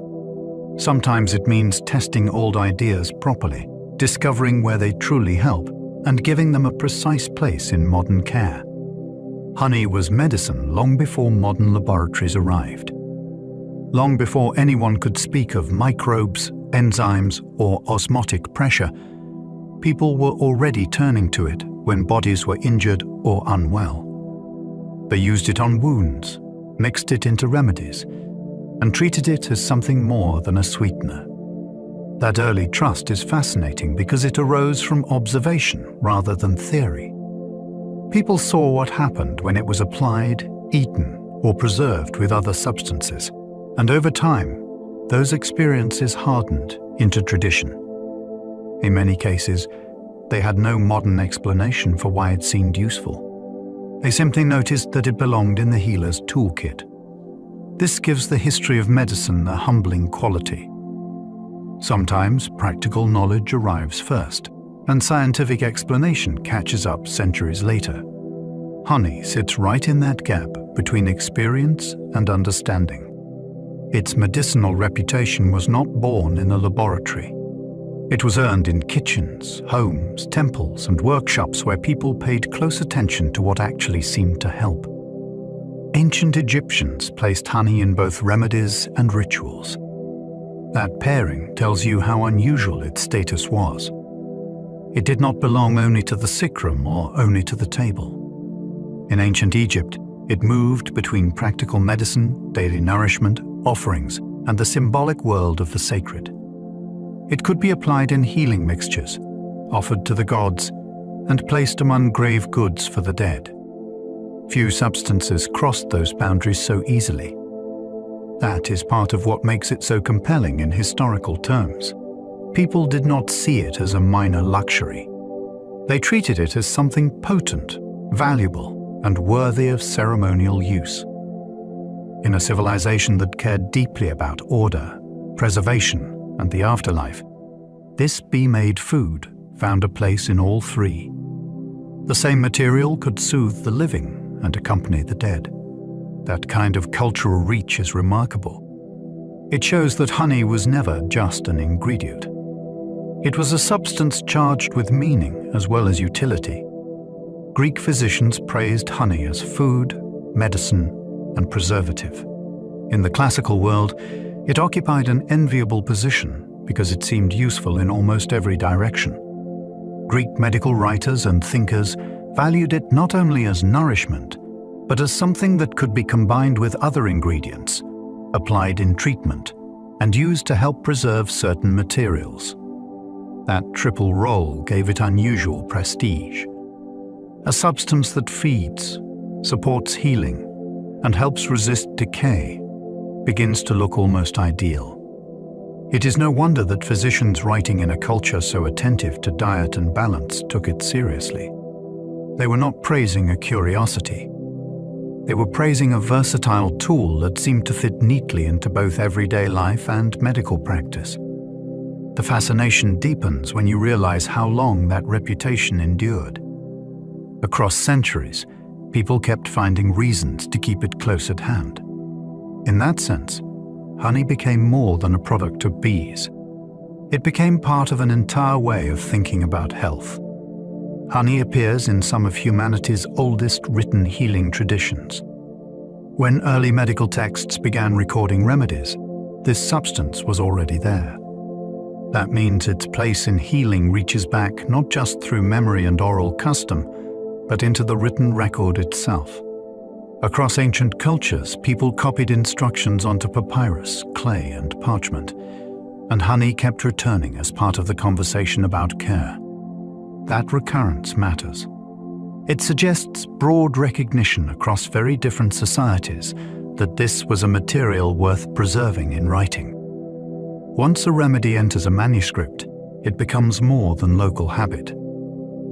A: Sometimes it means testing old ideas properly, discovering where they truly help, and giving them a precise place in modern care. Honey was medicine long before modern laboratories arrived. Long before anyone could speak of microbes, enzymes, or osmotic pressure, people were already turning to it when bodies were injured or unwell. They used it on wounds, mixed it into remedies, and treated it as something more than a sweetener. That early trust is fascinating because it arose from observation rather than theory. People saw what happened when it was applied, eaten, or preserved with other substances, and over time, those experiences hardened into tradition. In many cases, they had no modern explanation for why it seemed useful. They simply noticed that it belonged in the healer's toolkit. This gives the history of medicine a humbling quality. Sometimes practical knowledge arrives first, and scientific explanation catches up centuries later. Honey sits right in that gap between experience and understanding. Its medicinal reputation was not born in a laboratory. It was earned in kitchens, homes, temples, and workshops where people paid close attention to what actually seemed to help. Ancient Egyptians placed honey in both remedies and rituals. That pairing tells you how unusual its status was. It did not belong only to the sick room or only to the table. In ancient Egypt, it moved between practical medicine, daily nourishment, offerings, and the symbolic world of the sacred. It could be applied in healing mixtures, offered to the gods, and placed among grave goods for the dead. Few substances crossed those boundaries so easily. That is part of what makes it so compelling in historical terms. People did not see it as a minor luxury. They treated it as something potent, valuable, and worthy of ceremonial use. In a civilization that cared deeply about order, preservation, and the afterlife, this bee-made food found a place in all three. The same material could soothe the living and accompany the dead. That kind of cultural reach is remarkable. It shows that honey was never just an ingredient. It was a substance charged with meaning as well as utility. Greek physicians praised honey as food, medicine, and preservative. In the classical world, it occupied an enviable position because it seemed useful in almost every direction. Greek medical writers and thinkers valued it not only as nourishment, but as something that could be combined with other ingredients, applied in treatment, and used to help preserve certain materials. That triple role gave it unusual prestige. A substance that feeds, supports healing, and helps resist decay begins to look almost ideal. It is no wonder that physicians writing in a culture so attentive to diet and balance took it seriously. They were not praising a curiosity. They were praising a versatile tool that seemed to fit neatly into both everyday life and medical practice. The fascination deepens when you realize how long that reputation endured. Across centuries, people kept finding reasons to keep it close at hand. In that sense, honey became more than a product of bees. It became part of an entire way of thinking about health. Honey appears in some of humanity's oldest written healing traditions. When early medical texts began recording remedies, this substance was already there. That means its place in healing reaches back not just through memory and oral custom, but into the written record itself. Across ancient cultures, people copied instructions onto papyrus, clay, and parchment, and honey kept returning as part of the conversation about care. That recurrence matters. It suggests broad recognition across very different societies that this was a material worth preserving in writing. Once a remedy enters a manuscript, it becomes more than local habit.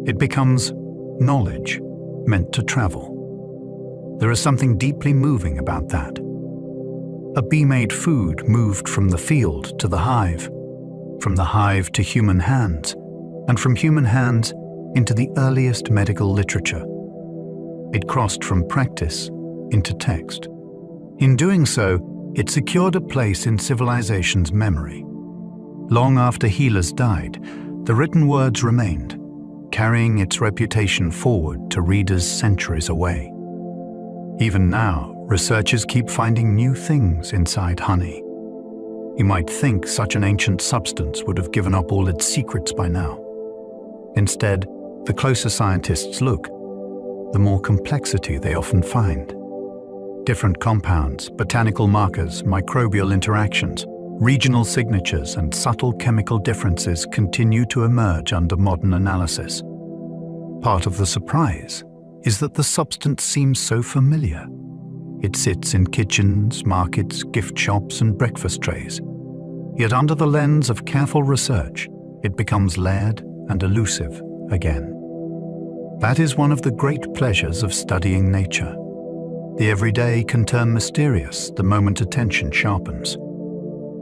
A: It becomes knowledge meant to travel. There is something deeply moving about that. A bee-made food moved from the field to the hive, from the hive to human hands, and from human hands into the earliest medical literature. It crossed from practice into text. In doing so, it secured a place in civilization's memory. Long after healers died, the written words remained, carrying its reputation forward to readers centuries away. Even now, researchers keep finding new things inside honey. You might think such an ancient substance would have given up all its secrets by now. Instead, the closer scientists look, the more complexity they often find. Different compounds, botanical markers, microbial interactions, regional signatures, and subtle chemical differences continue to emerge under modern analysis. Part of the surprise is that the substance seems so familiar. It sits in kitchens, markets, gift shops, and breakfast trays. Yet under the lens of careful research, it becomes layered and elusive again. That is one of the great pleasures of studying nature. The everyday can turn mysterious the moment attention sharpens.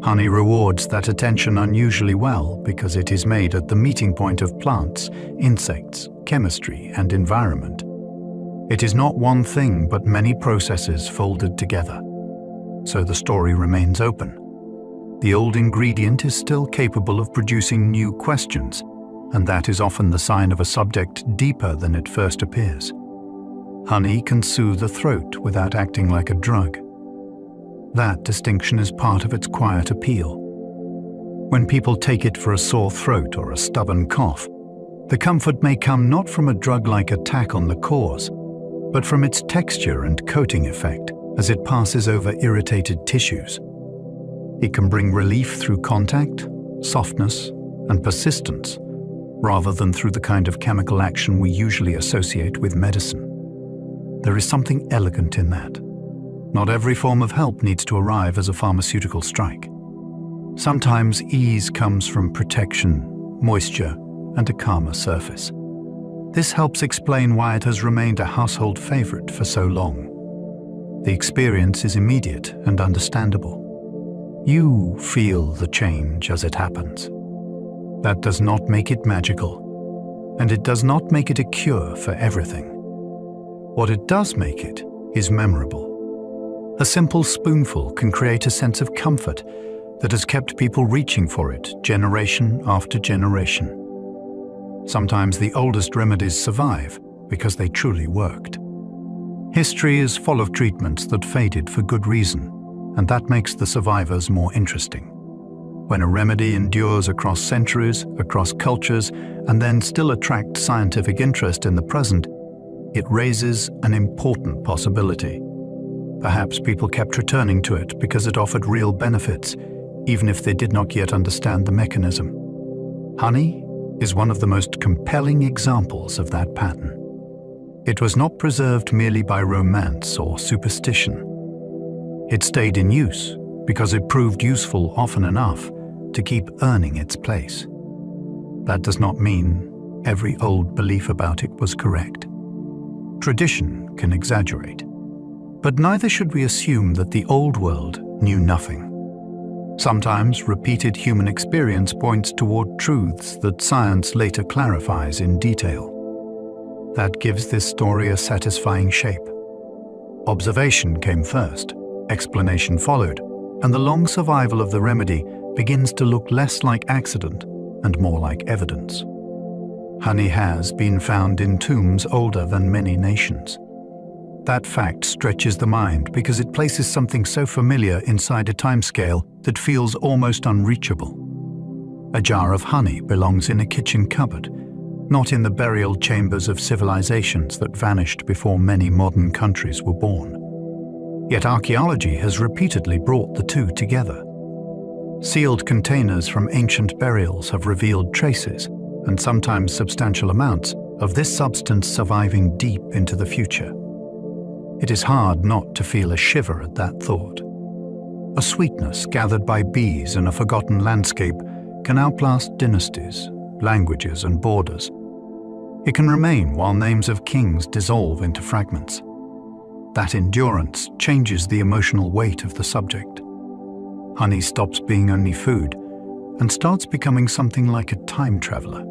A: Honey rewards that attention unusually well because it is made at the meeting point of plants, insects, chemistry, and environment. It is not one thing but many processes folded together. So the story remains open. The old ingredient is still capable of producing new questions, and that is often the sign of a subject deeper than it first appears. Honey can soothe the throat without acting like a drug. That distinction is part of its quiet appeal. When people take it for a sore throat or a stubborn cough, the comfort may come not from a drug-like attack on the cause, but from its texture and coating effect as it passes over irritated tissues. It can bring relief through contact, softness, and persistence, rather than through the kind of chemical action we usually associate with medicine. There is something elegant in that. Not every form of help needs to arrive as a pharmaceutical strike. Sometimes ease comes from protection, moisture, and a calmer surface. This helps explain why it has remained a household favorite for so long. The experience is immediate and understandable. You feel the change as it happens. That does not make it magical, and it does not make it a cure for everything. What it does make it is memorable. A simple spoonful can create a sense of comfort that has kept people reaching for it generation after generation. Sometimes the oldest remedies survive because they truly worked. History is full of treatments that faded for good reason, and that makes the survivors more interesting. When a remedy endures across centuries, across cultures, and then still attracts scientific interest in the present, it raises an important possibility. Perhaps people kept returning to it because it offered real benefits, even if they did not yet understand the mechanism. Honey is one of the most compelling examples of that pattern. It was not preserved merely by romance or superstition. It stayed in use because it proved useful often enough to keep earning its place. That does not mean every old belief about it was correct. Tradition can exaggerate, but neither should we assume that the old world knew nothing. Sometimes repeated human experience points toward truths that science later clarifies in detail. That gives this story a satisfying shape. Observation came first, explanation followed, and the long survival of the remedy begins to look less like accident and more like evidence. Honey has been found in tombs older than many nations. That fact stretches the mind because it places something so familiar inside a timescale that feels almost unreachable. A jar of honey belongs in a kitchen cupboard, not in the burial chambers of civilizations that vanished before many modern countries were born. Yet archaeology has repeatedly brought the two together. Sealed containers from ancient burials have revealed traces, and sometimes substantial amounts, of this substance surviving deep into the future. It is hard not to feel a shiver at that thought. A sweetness gathered by bees in a forgotten landscape can outlast dynasties, languages, and borders. It can remain while names of kings dissolve into fragments. That endurance changes the emotional weight of the subject. Honey stops being only food and starts becoming something like a time traveler.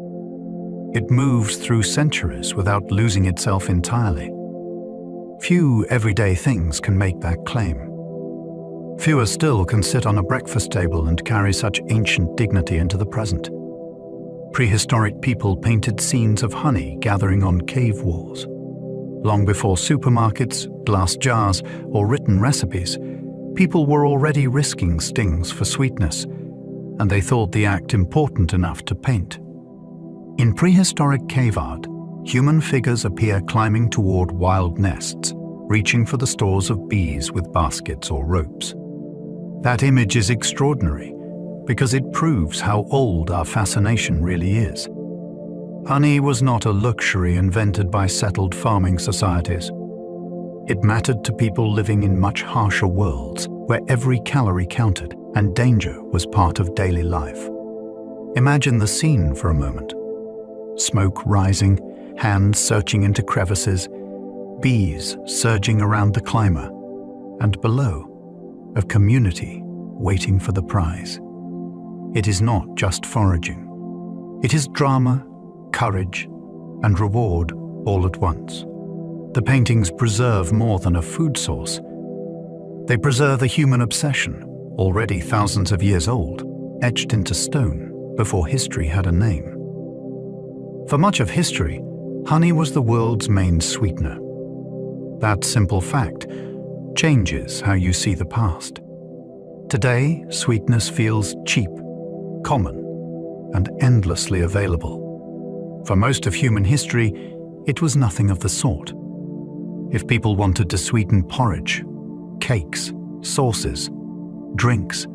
A: It moves through centuries without losing itself entirely. Few everyday things can make that claim. Fewer still can sit on a breakfast table and carry such ancient dignity into the present. Prehistoric people painted scenes of honey gathering on cave walls. Long before supermarkets, glass jars, or written recipes, people were already risking stings for sweetness, and they thought the act important enough to paint. In prehistoric cave art, human figures appear climbing toward wild nests, reaching for the stores of bees with baskets or ropes. That image is extraordinary because it proves how old our fascination really is. Honey was not a luxury invented by settled farming societies. It mattered to people living in much harsher worlds where every calorie counted and danger was part of daily life. Imagine the scene for a moment. Smoke rising, hands searching into crevices, bees surging around the climber, and below, a community waiting for the prize. It is not just foraging. It is drama, courage, and reward all at once. The paintings preserve more than a food source. They preserve a human obsession, already thousands of years old, etched into stone before history had a name. For much of history, honey was the world's main sweetener. That simple fact changes how you see the past. Today, sweetness feels cheap, common, and endlessly available. For most of human history, it was nothing of the sort. If people wanted to sweeten porridge, cakes, sauces, drinks,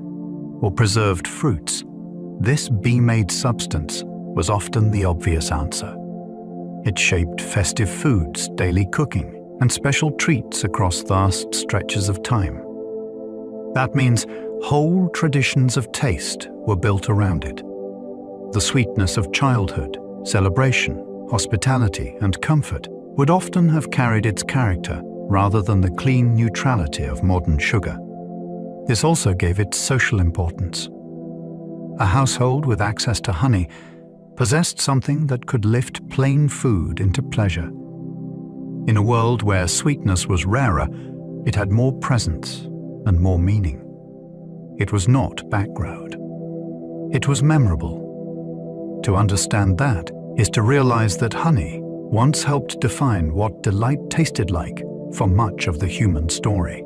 A: or preserved fruits, this bee-made substance was often the obvious answer. It shaped festive foods, daily cooking, and special treats across vast stretches of time. That means whole traditions of taste were built around it. The sweetness of childhood, celebration, hospitality, and comfort would often have carried its character rather than the clean neutrality of modern sugar. This also gave it social importance. A household with access to honey possessed something that could lift plain food into pleasure. In a world where sweetness was rarer, it had more presence and more meaning. It was not background. It was memorable. To understand that is to realize that honey once helped define what delight tasted like for much of the human story.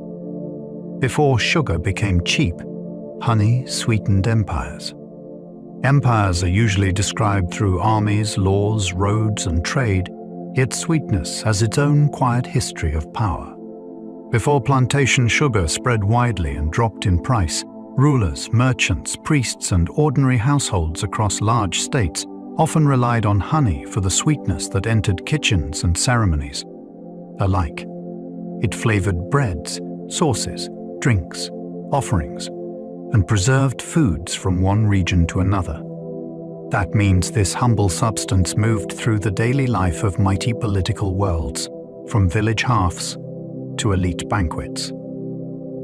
A: Before sugar became cheap, honey sweetened empires. Empires are usually described through armies, laws, roads, and trade, yet sweetness has its own quiet history of power. Before plantation sugar spread widely and dropped in price, rulers, merchants, priests, and ordinary households across large states often relied on honey for the sweetness that entered kitchens and ceremonies alike. It flavored breads, sauces, drinks, offerings, and preserved foods from one region to another. That means this humble substance moved through the daily life of mighty political worlds, from village hearths to elite banquets.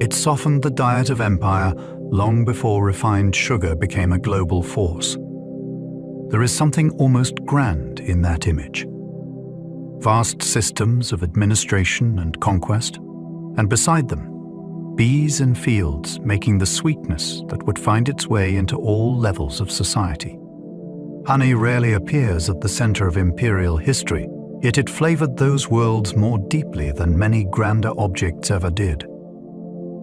A: It softened the diet of empire long before refined sugar became a global force. There is something almost grand in that image. Vast systems of administration and conquest, and beside them, bees in fields making the sweetness that would find its way into all levels of society. Honey rarely appears at the center of imperial history, yet it flavored those worlds more deeply than many grander objects ever did.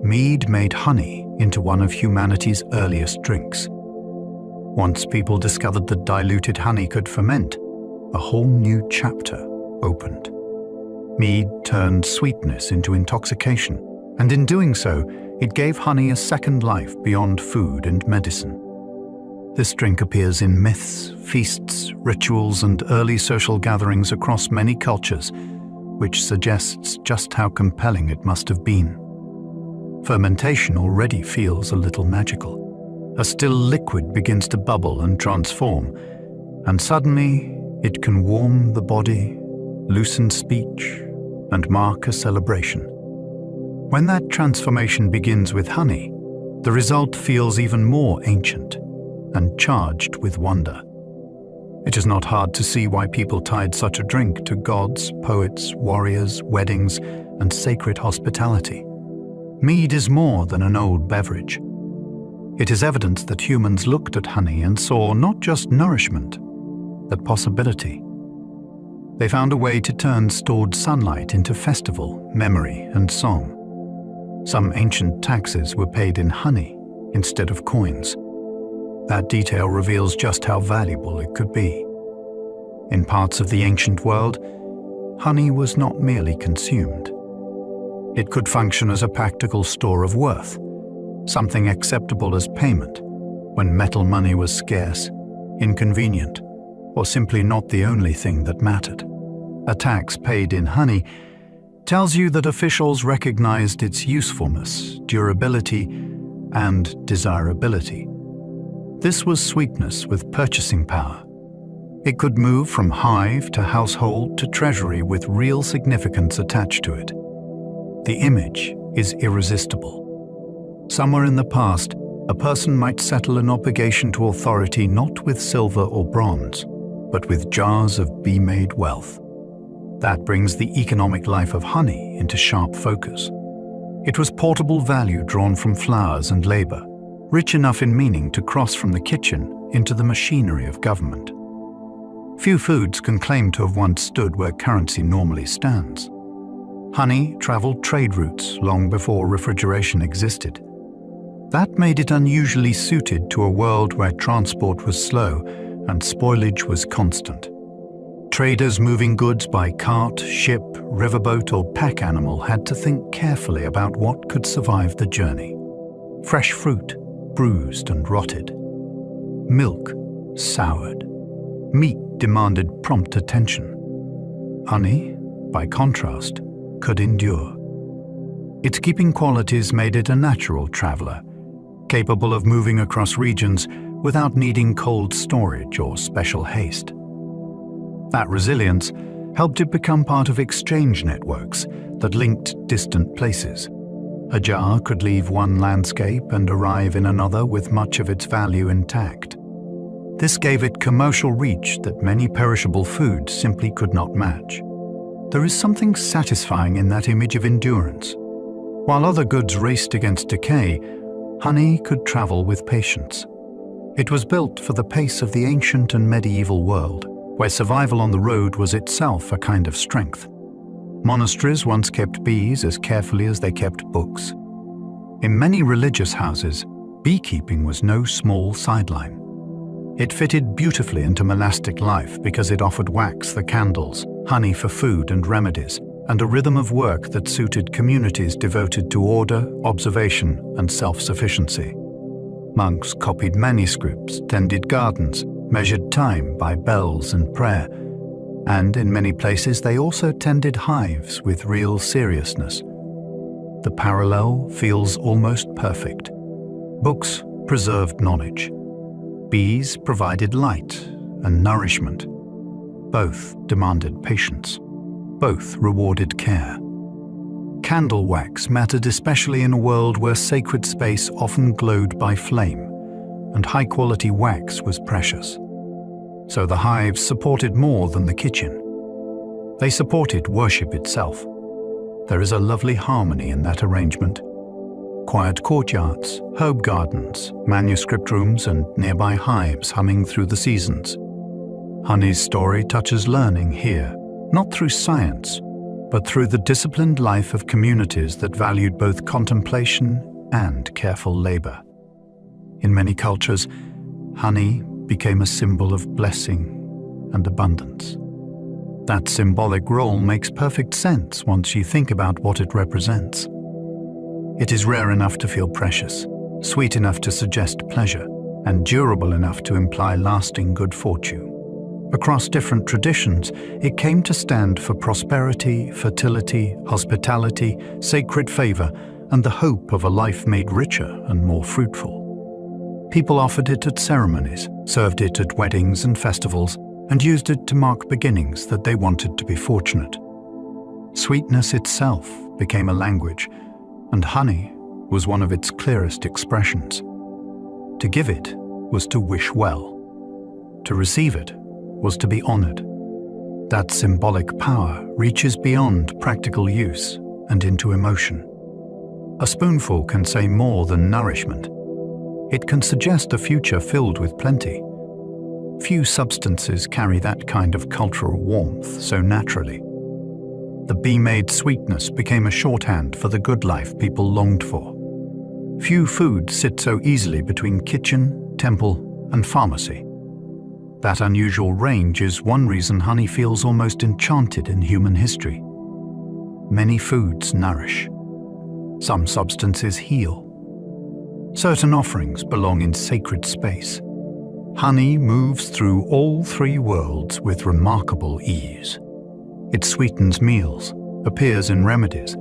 A: Mead made honey into one of humanity's earliest drinks. Once people discovered that diluted honey could ferment, a whole new chapter opened. Mead turned sweetness into intoxication, and in doing so, it gave honey a second life beyond food and medicine. This drink appears in myths, feasts, rituals, and early social gatherings across many cultures, which suggests just how compelling it must have been. Fermentation already feels a little magical. A still liquid begins to bubble and transform, and suddenly it can warm the body, loosen speech, and mark a celebration. When that transformation begins with honey, the result feels even more ancient and charged with wonder. It is not hard to see why people tied such a drink to gods, poets, warriors, weddings, and sacred hospitality. Mead is more than an old beverage. It is evidence that humans looked at honey and saw not just nourishment, but possibility. They found a way to turn stored sunlight into festival, memory, and song. Some ancient taxes were paid in honey instead of coins. That detail reveals just how valuable it could be. In parts of the ancient world, honey was not merely consumed. It could function as a practical store of worth, something acceptable as payment when metal money was scarce, inconvenient, or simply not the only thing that mattered. A tax paid in honey tells you that officials recognized its usefulness, durability, and desirability. This was sweetness with purchasing power. It could move from hive to household to treasury with real significance attached to it. The image is irresistible. Somewhere in the past, a person might settle an obligation to authority not with silver or bronze, but with jars of bee-made wealth. That brings the economic life of honey into sharp focus. It was portable value drawn from flowers and labor, rich enough in meaning to cross from the kitchen into the machinery of government. Few foods can claim to have once stood where currency normally stands. Honey traveled trade routes long before refrigeration existed. That made it unusually suited to a world where transport was slow and spoilage was constant. Traders moving goods by cart, ship, riverboat, or pack animal had to think carefully about what could survive the journey. Fresh fruit, bruised and rotted. Milk, soured. Meat demanded prompt attention. Honey, by contrast, could endure. Its keeping qualities made it a natural traveler, capable of moving across regions without needing cold storage or special haste. That resilience helped it become part of exchange networks that linked distant places. A jar could leave one landscape and arrive in another with much of its value intact. This gave it commercial reach that many perishable foods simply could not match. There is something satisfying in that image of endurance. While other goods raced against decay, honey could travel with patience. It was built for the pace of the ancient and medieval world, where survival on the road was itself a kind of strength. Monasteries once kept bees as carefully as they kept books. In many religious houses, beekeeping was no small sideline. It fitted beautifully into monastic life because it offered wax for candles, honey for food and remedies, and a rhythm of work that suited communities devoted to order, observation, and self-sufficiency. Monks copied manuscripts, tended gardens, measured time by bells and prayer, and in many places they also tended hives with real seriousness. The parallel feels almost perfect. Books preserved knowledge. Bees provided light and nourishment. Both demanded patience. Both rewarded care. Candle wax mattered especially in a world where sacred space often glowed by flame, and high-quality wax was precious. So the hives supported more than the kitchen. They supported worship itself. There is a lovely harmony in that arrangement. Quiet courtyards, herb gardens, manuscript rooms, and nearby hives humming through the seasons. Honey's story touches learning here, not through science, but through the disciplined life of communities that valued both contemplation and careful labor. In many cultures, honey became a symbol of blessing and abundance. That symbolic role makes perfect sense once you think about what it represents. It is rare enough to feel precious, sweet enough to suggest pleasure, and durable enough to imply lasting good fortune. Across different traditions, it came to stand for prosperity, fertility, hospitality, sacred favor, and the hope of a life made richer and more fruitful. People offered it at ceremonies, served it at weddings and festivals, and used it to mark beginnings that they wanted to be fortunate. Sweetness itself became a language, and honey was one of its clearest expressions. To give it was to wish well. To receive it was to be honored. That symbolic power reaches beyond practical use and into emotion. A spoonful can say more than nourishment. It can suggest a future filled with plenty. Few substances carry that kind of cultural warmth so naturally. The bee-made sweetness became a shorthand for the good life people longed for. Few foods sit so easily between kitchen, temple, and pharmacy. That unusual range is one reason honey feels almost enchanted in human history. Many foods nourish, Some substances heal. Certain offerings belong in sacred space. Honey moves through all three worlds with remarkable ease. It sweetens meals, appears in remedies,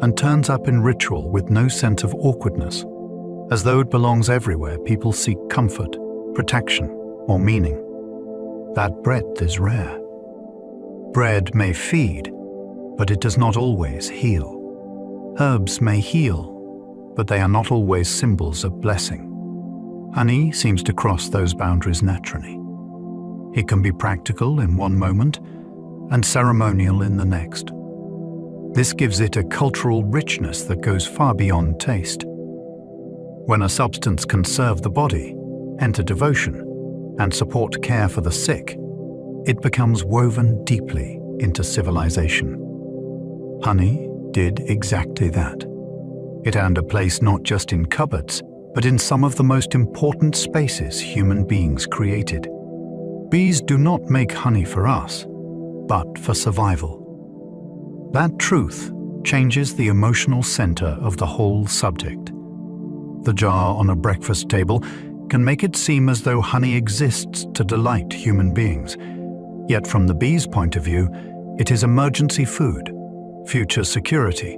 A: and turns up in ritual with no sense of awkwardness. As though it belongs everywhere, people seek comfort, protection, or meaning. That breadth is rare. Bread may feed, but it does not always heal. Herbs may heal, but they are not always symbols of blessing. Honey seems to cross those boundaries naturally. It can be practical in one moment and ceremonial in the next. This gives it a cultural richness that goes far beyond taste. When a substance can serve the body, enter devotion, and support care for the sick, it becomes woven deeply into civilization. Honey did exactly that. It earned a place not just in cupboards, but in some of the most important spaces human beings created. Bees do not make honey for us, but for survival. That truth changes the emotional center of the whole subject. The jar on a breakfast table can make it seem as though honey exists to delight human beings. Yet from the bee's point of view, it is emergency food, future security,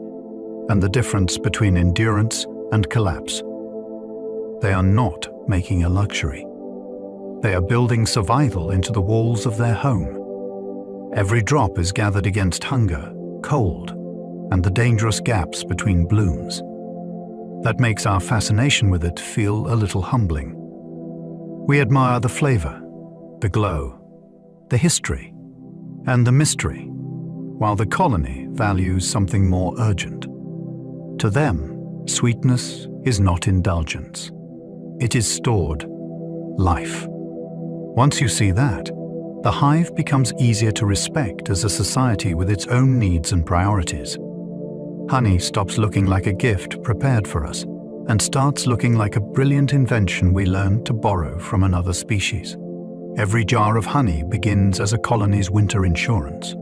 A: and the difference between endurance and collapse. They are not making a luxury. They are building survival into the walls of their home. Every drop is gathered against hunger, cold, and the dangerous gaps between blooms. That makes our fascination with it feel a little humbling. We admire the flavor, the glow, the history, and the mystery, while the colony values something more urgent. To them, sweetness is not indulgence. It is stored life. Once you see that, the hive becomes easier to respect as a society with its own needs and priorities. Honey stops looking like a gift prepared for us and starts looking like a brilliant invention we learned to borrow from another species. Every jar of honey begins as a colony's winter insurance.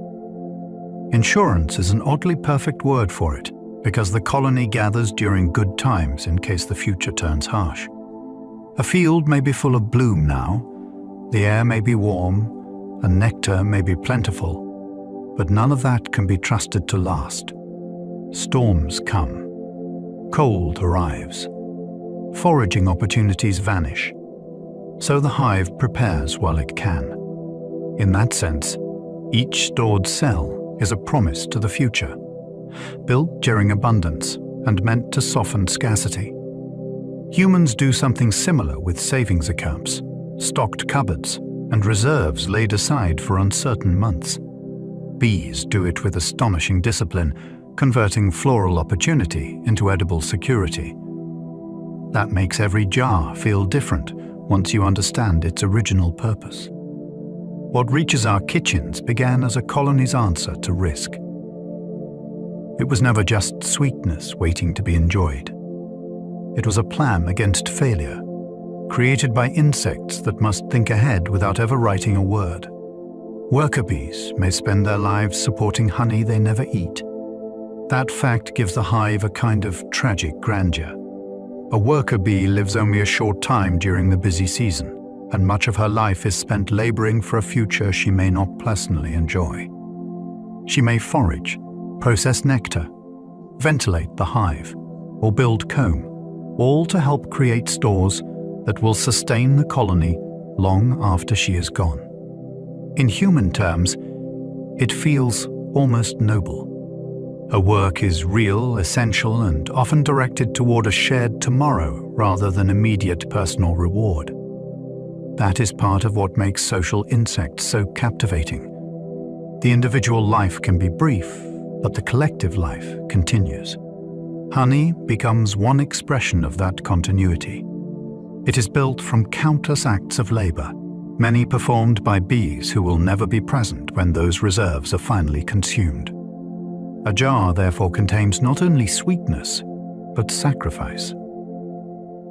A: Insurance is an oddly perfect word for it, because the colony gathers during good times in case the future turns harsh. A field may be full of bloom now, the air may be warm, and nectar may be plentiful, but none of that can be trusted to last. Storms come. Cold arrives. Foraging opportunities vanish. So the hive prepares while it can. In that sense, each stored cell is a promise to the future, built during abundance and meant to soften scarcity. Humans do something similar with savings accounts, stocked cupboards, and reserves laid aside for uncertain months. Bees do it with astonishing discipline, converting floral opportunity into edible security. That makes every jar feel different once you understand its original purpose. What reaches our kitchens began as a colony's answer to risk. It was never just sweetness waiting to be enjoyed. It was a plan against failure, created by insects that must think ahead without ever writing a word. Worker bees may spend their lives supporting honey they never eat. That fact gives the hive a kind of tragic grandeur. A worker bee lives only a short time during the busy season, and much of her life is spent laboring for a future she may not personally enjoy. She may forage, process nectar, ventilate the hive, or build comb, all to help create stores that will sustain the colony long after she is gone. In human terms, it feels almost noble. Her work is real, essential, and often directed toward a shared tomorrow rather than immediate personal reward. That is part of what makes social insects so captivating. The individual life can be brief, but the collective life continues. Honey becomes one expression of that continuity. It is built from countless acts of labor, many performed by bees who will never be present when those reserves are finally consumed. A jar therefore contains not only sweetness, but sacrifice.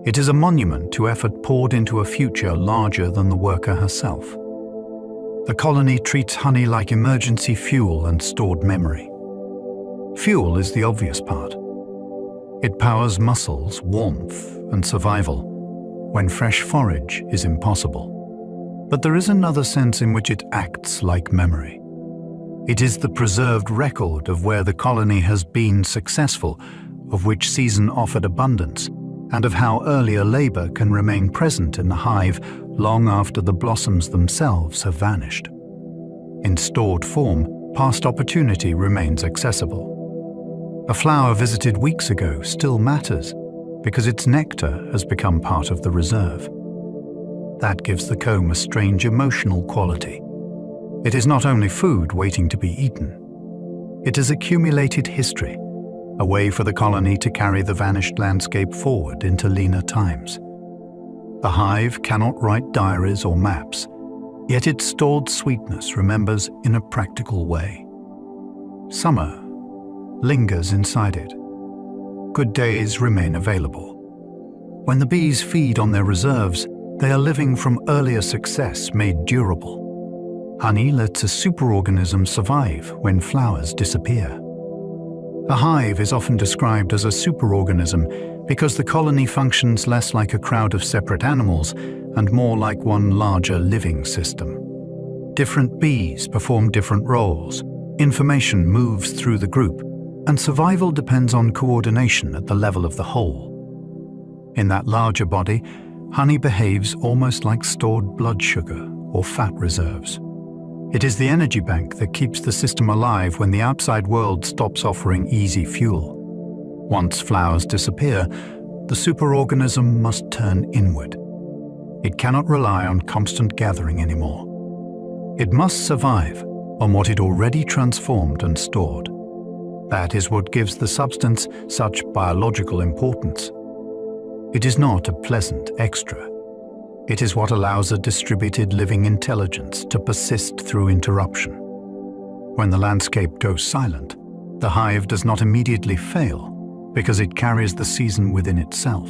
A: It is a monument to effort poured into a future larger than the worker herself. The colony treats honey like emergency fuel and stored memory. Fuel is the obvious part. It powers muscles, warmth, and survival, when fresh forage is impossible. But there is another sense in which it acts like memory. It is the preserved record of where the colony has been successful, of which season offered abundance, and of how earlier labor can remain present in the hive long after the blossoms themselves have vanished. In stored form, past opportunity remains accessible. A flower visited weeks ago still matters because its nectar has become part of the reserve. That gives the comb a strange emotional quality. It is not only food waiting to be eaten. It is accumulated history, a way for the colony to carry the vanished landscape forward into leaner times. The hive cannot write diaries or maps, yet its stored sweetness remembers in a practical way. Summer lingers inside it. Good days remain available. When the bees feed on their reserves, they are living from earlier success made durable. Honey lets a superorganism survive when flowers disappear. A hive is often described as a superorganism because the colony functions less like a crowd of separate animals and more like one larger living system. Different bees perform different roles, information moves through the group, and survival depends on coordination at the level of the whole. In that larger body, honey behaves almost like stored blood sugar or fat reserves. It is the energy bank that keeps the system alive when the outside world stops offering easy fuel. Once flowers disappear, the superorganism must turn inward. It cannot rely on constant gathering anymore. It must survive on what it already transformed and stored. That is what gives the substance such biological importance. It is not a pleasant extra. It is what allows a distributed living intelligence to persist through interruption. When the landscape goes silent, the hive does not immediately fail because it carries the season within itself.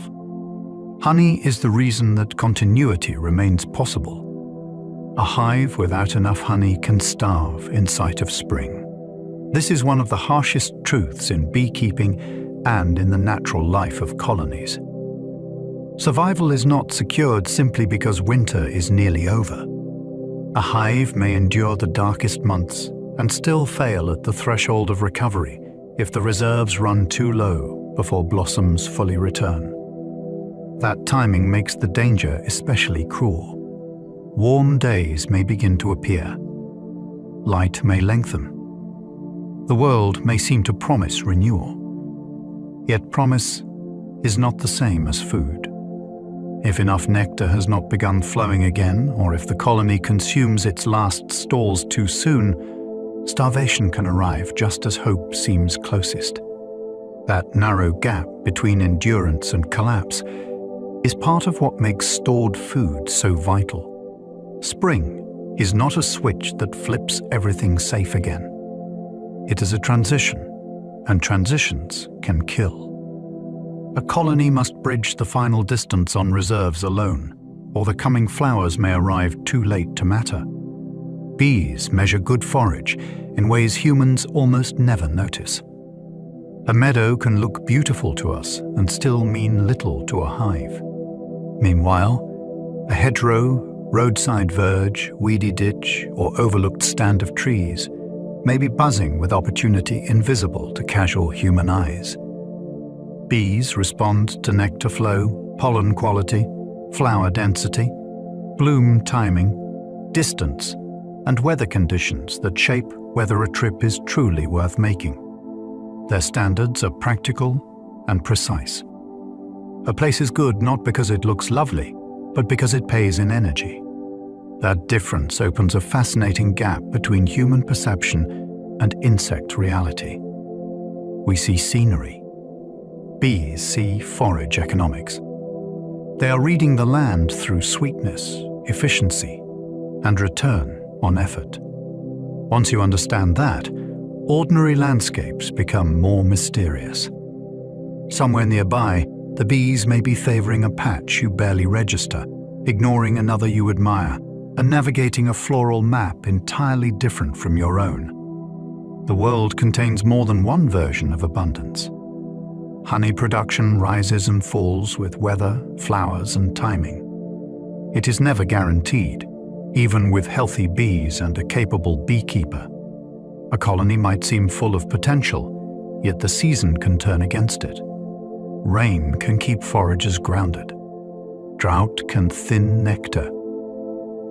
A: Honey is the reason that continuity remains possible. A hive without enough honey can starve in sight of spring. This is one of the harshest truths in beekeeping and in the natural life of colonies. Survival is not secured simply because winter is nearly over. A hive may endure the darkest months and still fail at the threshold of recovery if the reserves run too low before blossoms fully return. That timing makes the danger especially cruel. Warm days may begin to appear. Light may lengthen. The world may seem to promise renewal. Yet promise is not the same as food. If enough nectar has not begun flowing again, or if the colony consumes its last stores too soon, starvation can arrive just as hope seems closest. That narrow gap between endurance and collapse is part of what makes stored food so vital. Spring is not a switch that flips everything safe again. It is a transition, and transitions can kill. A colony must bridge the final distance on reserves alone, or the coming flowers may arrive too late to matter. Bees measure good forage in ways humans almost never notice. A meadow can look beautiful to us and still mean little to a hive. Meanwhile, a hedgerow, roadside verge, weedy ditch, or overlooked stand of trees may be buzzing with opportunity invisible to casual human eyes. Bees respond to nectar flow, pollen quality, flower density, bloom timing, distance, and weather conditions that shape whether a trip is truly worth making. Their standards are practical and precise. A place is good not because it looks lovely, but because it pays in energy. That difference opens a fascinating gap between human perception and insect reality. We see scenery. Bees see forage economics. They are reading the land through sweetness, efficiency, and return on effort. Once you understand that, ordinary landscapes become more mysterious. Somewhere nearby, the bees may be favoring a patch you barely register, ignoring another you admire, and navigating a floral map entirely different from your own. The world contains more than one version of abundance. Honey production rises and falls with weather, flowers, and timing. It is never guaranteed, even with healthy bees and a capable beekeeper. A colony might seem full of potential, yet the season can turn against it. Rain can keep foragers grounded. Drought can thin nectar.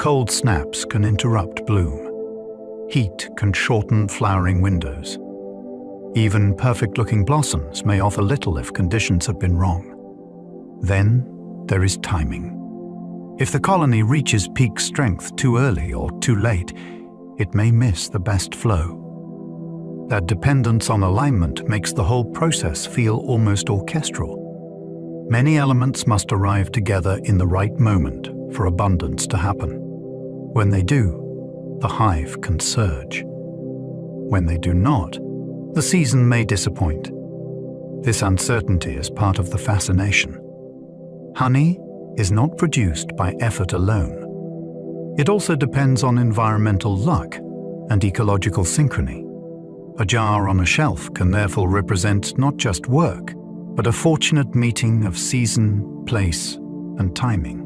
A: Cold snaps can interrupt bloom. Heat can shorten flowering windows. Even perfect-looking blossoms may offer little if conditions have been wrong. Then there is timing. If the colony reaches peak strength too early or too late, it may miss the best flow. That dependence on alignment makes the whole process feel almost orchestral. Many elements must arrive together in the right moment for abundance to happen. When they do, the hive can surge. When they do not, the season may disappoint. This uncertainty is part of the fascination. Honey is not produced by effort alone. It also depends on environmental luck and ecological synchrony. A jar on a shelf can therefore represent not just work, but a fortunate meeting of season, place, and timing.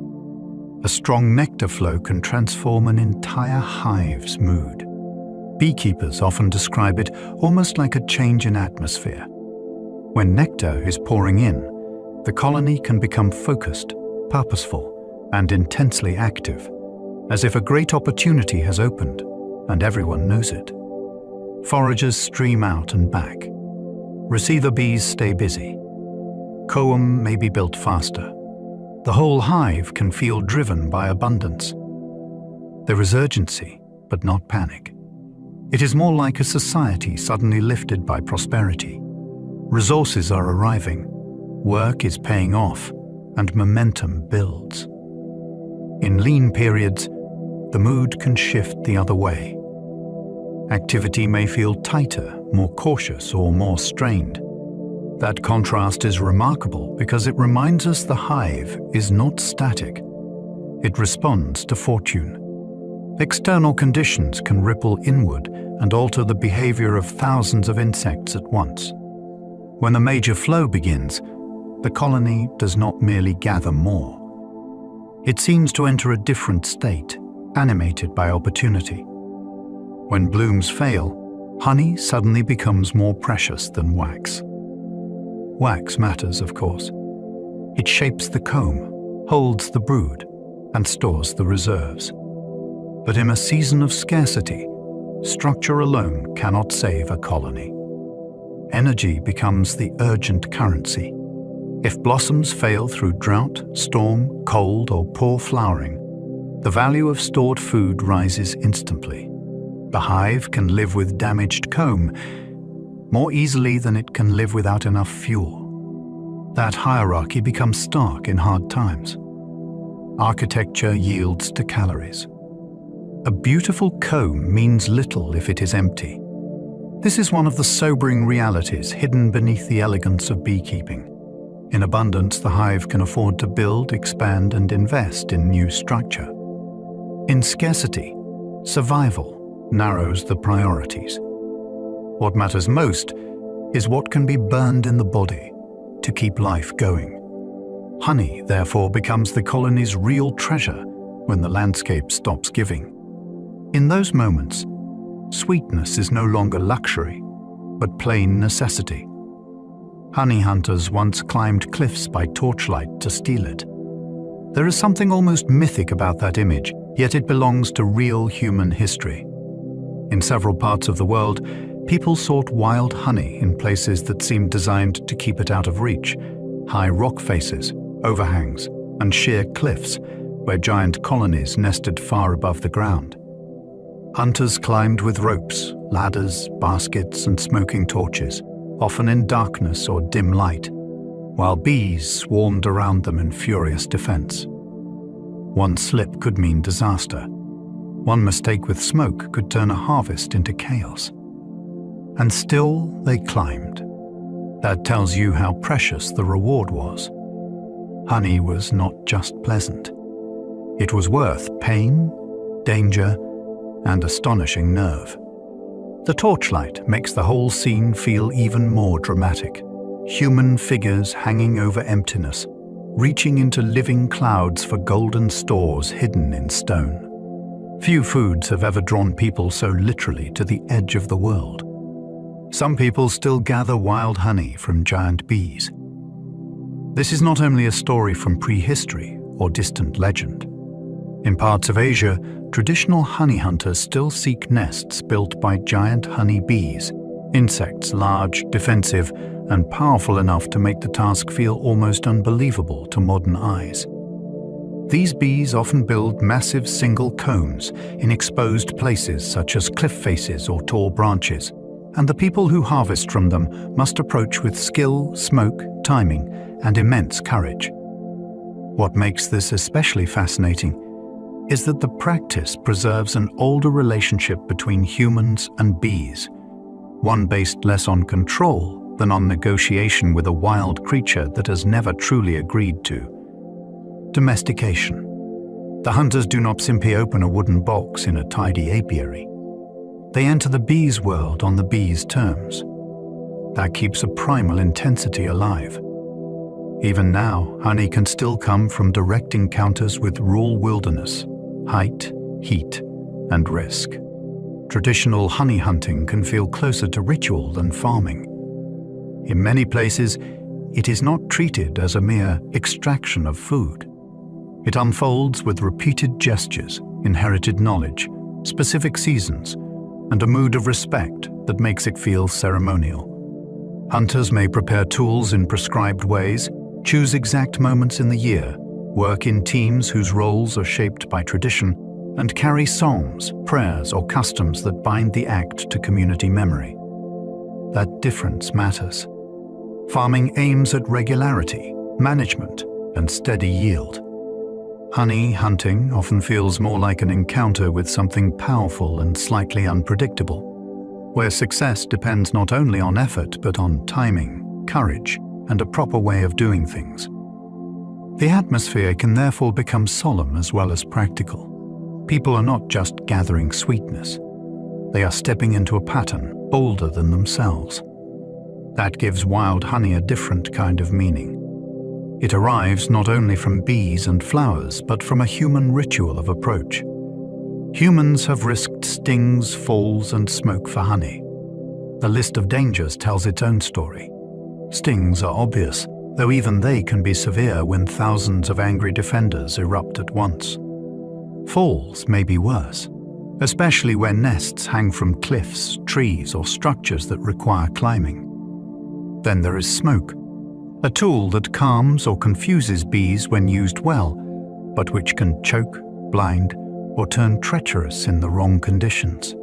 A: A strong nectar flow can transform an entire hive's mood. Beekeepers often describe it almost like a change in atmosphere. When nectar is pouring in, the colony can become focused, purposeful, and intensely active, as if a great opportunity has opened, and everyone knows it. Foragers stream out and back. Receiver bees stay busy. Comb may be built faster. The whole hive can feel driven by abundance. There is urgency, but not panic. It is more like a society suddenly lifted by prosperity. Resources are arriving, work is paying off, and momentum builds. In lean periods, the mood can shift the other way. Activity may feel tighter, more cautious, or more strained. That contrast is remarkable because it reminds us the hive is not static. It responds to fortune. External conditions can ripple inward and alter the behavior of thousands of insects at once. When a major flow begins, the colony does not merely gather more. It seems to enter a different state, animated by opportunity. When blooms fail, honey suddenly becomes more precious than wax. Wax matters, of course. It shapes the comb, holds the brood, and stores the reserves. But in a season of scarcity, structure alone cannot save a colony. Energy becomes the urgent currency. If blossoms fail through drought, storm, cold, or poor flowering, the value of stored food rises instantly. The hive can live with damaged comb more easily than it can live without enough fuel. That hierarchy becomes stark in hard times. Architecture yields to calories. A beautiful comb means little if it is empty. This is one of the sobering realities hidden beneath the elegance of beekeeping. In abundance, the hive can afford to build, expand, and invest in new structure. In scarcity, survival narrows the priorities. What matters most is what can be burned in the body to keep life going. Honey, therefore, becomes the colony's real treasure when the landscape stops giving. In those moments, sweetness is no longer luxury, but plain necessity. Honey hunters once climbed cliffs by torchlight to steal it. There is something almost mythic about that image, yet it belongs to real human history. In several parts of the world, people sought wild honey in places that seemed designed to keep it out of reach: high rock faces, overhangs, and sheer cliffs where giant colonies nested far above the ground. Hunters climbed with ropes, ladders, baskets, and smoking torches, often in darkness or dim light, while bees swarmed around them in furious defense. One slip could mean disaster. One mistake with smoke could turn a harvest into chaos. And still they climbed. That tells you how precious the reward was. Honey was not just pleasant. It was worth pain, danger, and astonishing nerve. The torchlight makes the whole scene feel even more dramatic. human figures hanging over emptiness, reaching into living clouds for golden stores hidden in stone. Few foods have ever drawn people so literally to the edge of the world. Some people still gather wild honey from giant bees. This is not only a story from prehistory or distant legend. In parts of Asia, traditional honey hunters still seek nests built by giant honey bees, insects large, defensive, and powerful enough to make the task feel almost unbelievable to modern eyes. These bees often build massive single combs in exposed places such as cliff faces or tall branches, and the people who harvest from them must approach with skill, smoke, timing, and immense courage. What makes this especially fascinating is that the practice preserves an older relationship between humans and bees, one based less on control than on negotiation with a wild creature that has never truly agreed to. Domestication. The hunters do not simply open a wooden box in a tidy apiary. They enter the bees' world on the bees' terms. That keeps a primal intensity alive. Even now, honey can still come from direct encounters with raw wilderness, height, heat, and risk. Traditional honey hunting can feel closer to ritual than farming. In many places, it is not treated as a mere extraction of food. It unfolds with repeated gestures, inherited knowledge, specific seasons, and a mood of respect that makes it feel ceremonial. Hunters may prepare tools in prescribed ways, choose exact moments in the year, work in teams whose roles are shaped by tradition, and carry songs, prayers, or customs that bind the act to community memory. That difference matters. Farming aims at regularity, management, and steady yield. Honey hunting often feels more like an encounter with something powerful and slightly unpredictable, where success depends not only on effort but on timing, courage, and a proper way of doing things. The atmosphere can therefore become solemn as well as practical. People are not just gathering sweetness. They are stepping into a pattern bolder than themselves. That gives wild honey a different kind of meaning. It arrives not only from bees and flowers, but from a human ritual of approach. Humans have risked stings, falls, and smoke for honey. The list of dangers tells its own story. Stings are obvious, though even they can be severe when thousands of angry defenders erupt at once. Falls may be worse, especially where nests hang from cliffs, trees, or structures that require climbing. Then there is smoke, a tool that calms or confuses bees when used well, but which can choke, blind, or turn treacherous in the wrong conditions.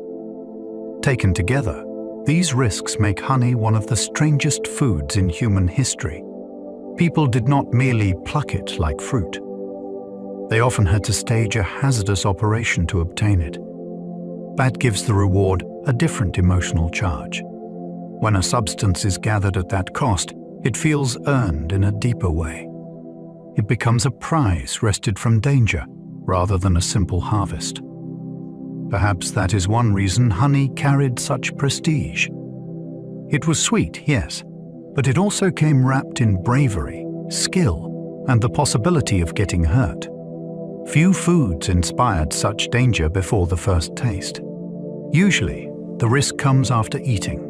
A: Taken together, these risks make honey one of the strangest foods in human history. People did not merely pluck it like fruit. They often had to stage a hazardous operation to obtain it. That gives the reward a different emotional charge. When a substance is gathered at that cost, it feels earned in a deeper way. It becomes a prize wrested from danger rather than a simple harvest. Perhaps that is one reason honey carried such prestige. It was sweet, yes, but it also came wrapped in bravery, skill, and the possibility of getting hurt. Few foods inspired such danger before the first taste. Usually, the risk comes after eating.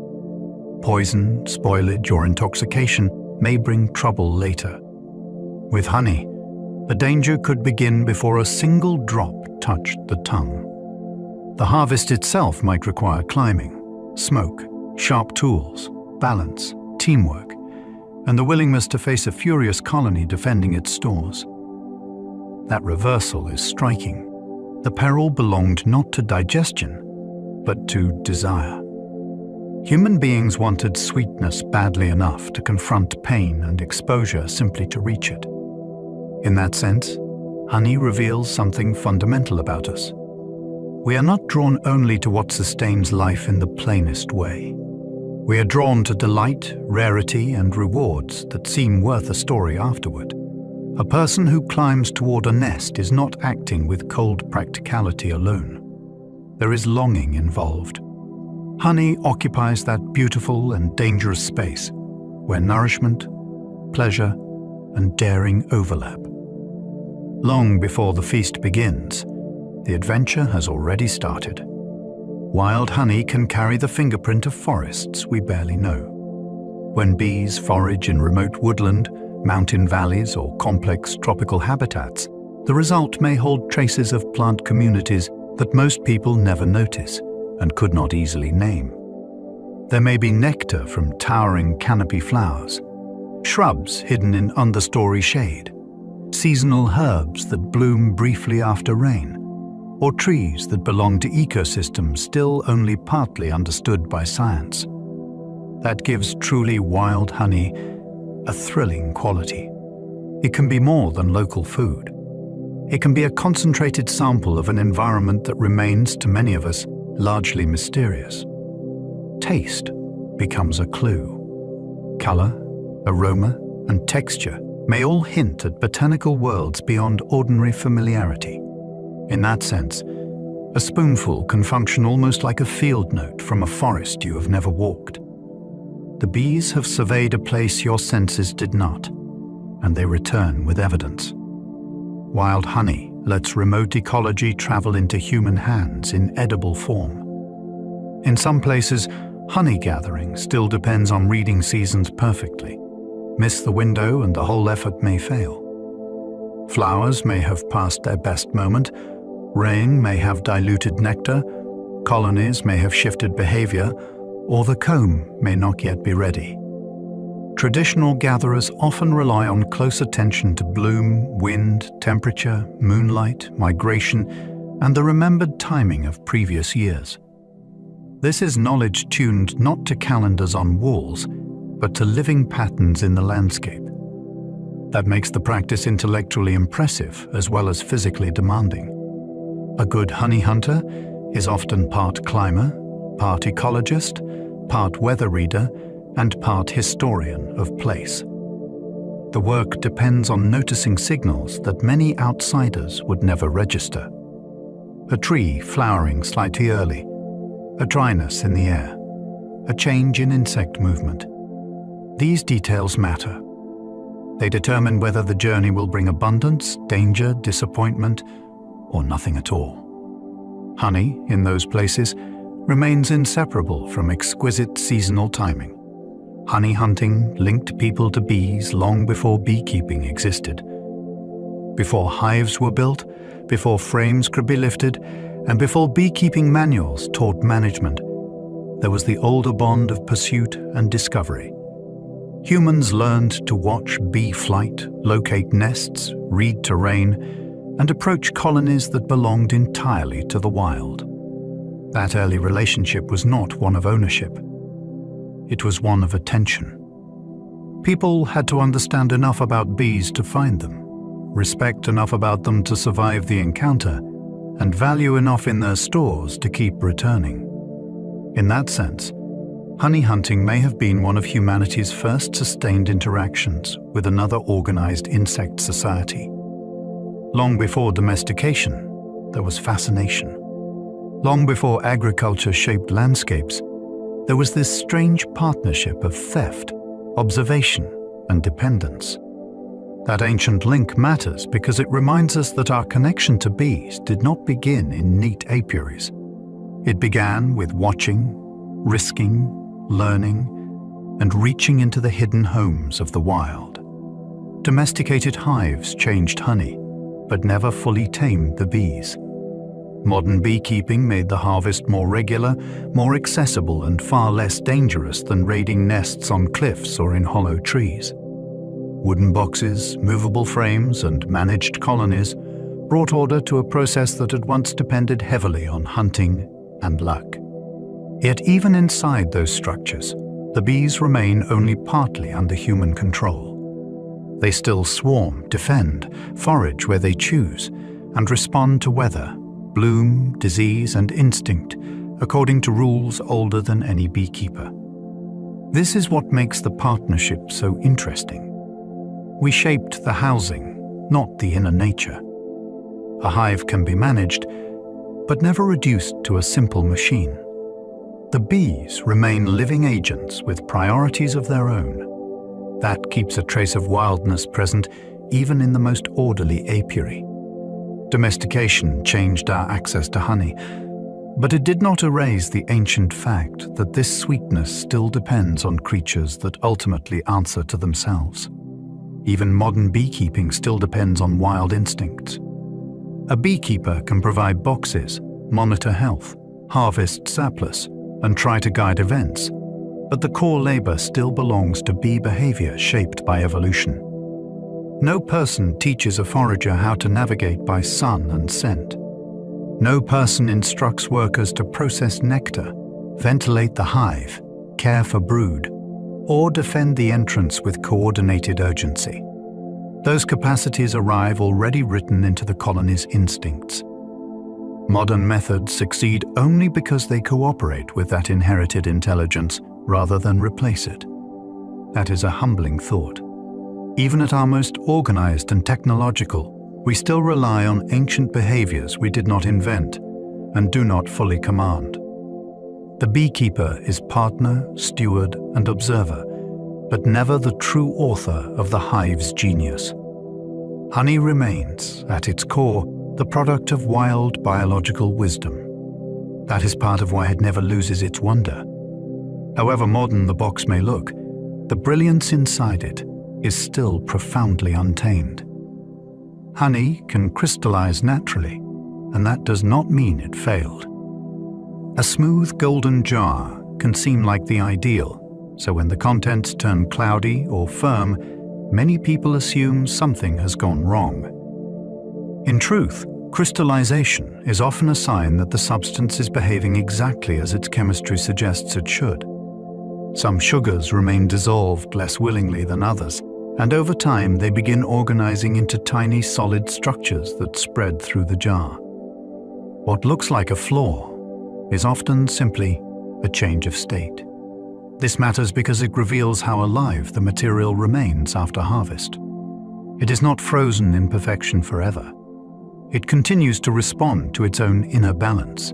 A: Poison, spoilage, or intoxication may bring trouble later. With honey, the danger could begin before a single drop touched the tongue. The harvest itself might require climbing, smoke, sharp tools, balance, teamwork, and the willingness to face a furious colony defending its stores. That reversal is striking. The peril belonged not to digestion, but to desire. Human beings wanted sweetness badly enough to confront pain and exposure simply to reach it. In that sense, honey reveals something fundamental about us. We are not drawn only to what sustains life in the plainest way. We are drawn to delight, rarity, and rewards that seem worth a story afterward. A person who climbs toward a nest is not acting with cold practicality alone. There is longing involved. Honey occupies that beautiful and dangerous space, where nourishment, pleasure, and daring overlap. Long before the feast begins, the adventure has already started. Wild honey can carry the fingerprint of forests we barely know. When bees forage in remote woodland, mountain valleys, or complex tropical habitats, the result may hold traces of plant communities that most people never notice and could not easily name. There may be nectar from towering canopy flowers, shrubs hidden in understory shade, seasonal herbs that bloom briefly after rain, or trees that belong to ecosystems still only partly understood by science. That gives truly wild honey a thrilling quality. It can be more than local food. It can be a concentrated sample of an environment that remains, to many of us, largely mysterious. Taste becomes a clue. Color, aroma, and texture may all hint at botanical worlds beyond ordinary familiarity. In that sense, a spoonful can function almost like a field note from a forest you have never walked. The bees have surveyed a place your senses did not, and they return with evidence. Wild honey lets remote ecology travel into human hands in edible form. In some places, honey gathering still depends on reading seasons perfectly. Miss the window and the whole effort may fail. Flowers may have passed their best moment, rain may have diluted nectar, colonies may have shifted behavior, or the comb may not yet be ready. Traditional gatherers often rely on close attention to bloom, wind, temperature, moonlight, migration, and the remembered timing of previous years. This is knowledge tuned not to calendars on walls, but to living patterns in the landscape. That makes the practice intellectually impressive as well as physically demanding. A good honey hunter is often part climber, part ecologist, part weather reader, and part historian of place. The work depends on noticing signals that many outsiders would never register. A tree flowering slightly early, a dryness in the air, a change in insect movement. These details matter. They determine whether the journey will bring abundance, danger, disappointment, or nothing at all. Honey, in those places, remains inseparable from exquisite seasonal timing. Honey hunting linked people to bees long before beekeeping existed. Before hives were built, before frames could be lifted, and before beekeeping manuals taught management, there was the older bond of pursuit and discovery. Humans learned to watch bee flight, locate nests, read terrain, and approach colonies that belonged entirely to the wild. That early relationship was not one of ownership. It was one of attention. People had to understand enough about bees to find them, respect enough about them to survive the encounter, and value enough in their stores to keep returning. In that sense, honey hunting may have been one of humanity's first sustained interactions with another organized insect society. Long before domestication, there was fascination. Long before agriculture shaped landscapes, there was this strange partnership of theft, observation, and dependence. That ancient link matters because it reminds us that our connection to bees did not begin in neat apiaries. It began with watching, risking, learning, and reaching into the hidden homes of the wild. Domesticated hives changed honey, but never fully tamed the bees. Modern beekeeping made the harvest more regular, more accessible, and far less dangerous than raiding nests on cliffs or in hollow trees. Wooden boxes, movable frames, and managed colonies brought order to a process that had once depended heavily on hunting and luck. Yet even inside those structures, the bees remain only partly under human control. They still swarm, defend, forage where they choose, and respond to weather, bloom, disease, and instinct according to rules older than any beekeeper. This is what makes the partnership so interesting. We shaped the housing, not the inner nature. A hive can be managed, but never reduced to a simple machine. The bees remain living agents with priorities of their own. That keeps a trace of wildness present even in the most orderly apiary. Domestication changed our access to honey, but it did not erase the ancient fact that this sweetness still depends on creatures that ultimately answer to themselves. Even modern beekeeping still depends on wild instincts. A beekeeper can provide boxes, monitor health, harvest surplus, and try to guide events, but the core labor still belongs to bee behavior shaped by evolution. No person teaches a forager how to navigate by sun and scent. No person instructs workers to process nectar, ventilate the hive, care for brood, or defend the entrance with coordinated urgency. Those capacities arrive already written into the colony's instincts. Modern methods succeed only because they cooperate with that inherited intelligence rather than replace it. That is a humbling thought. Even at our most organized and technological, we still rely on ancient behaviors we did not invent and do not fully command. The beekeeper is partner, steward, and observer, but never the true author of the hive's genius. Honey remains, at its core, the product of wild biological wisdom. That is part of why it never loses its wonder. However modern the box may look, the brilliance inside it is still profoundly untamed. Honey can crystallize naturally, and that does not mean it failed. A smooth golden jar can seem like the ideal, so when the contents turn cloudy or firm, many people assume something has gone wrong. In truth, crystallization is often a sign that the substance is behaving exactly as its chemistry suggests it should. Some sugars remain dissolved less willingly than others, and over time they begin organizing into tiny solid structures that spread through the jar. What looks like a flaw is often simply a change of state. This matters because it reveals how alive the material remains after harvest. It is not frozen in perfection forever. It continues to respond to its own inner balance.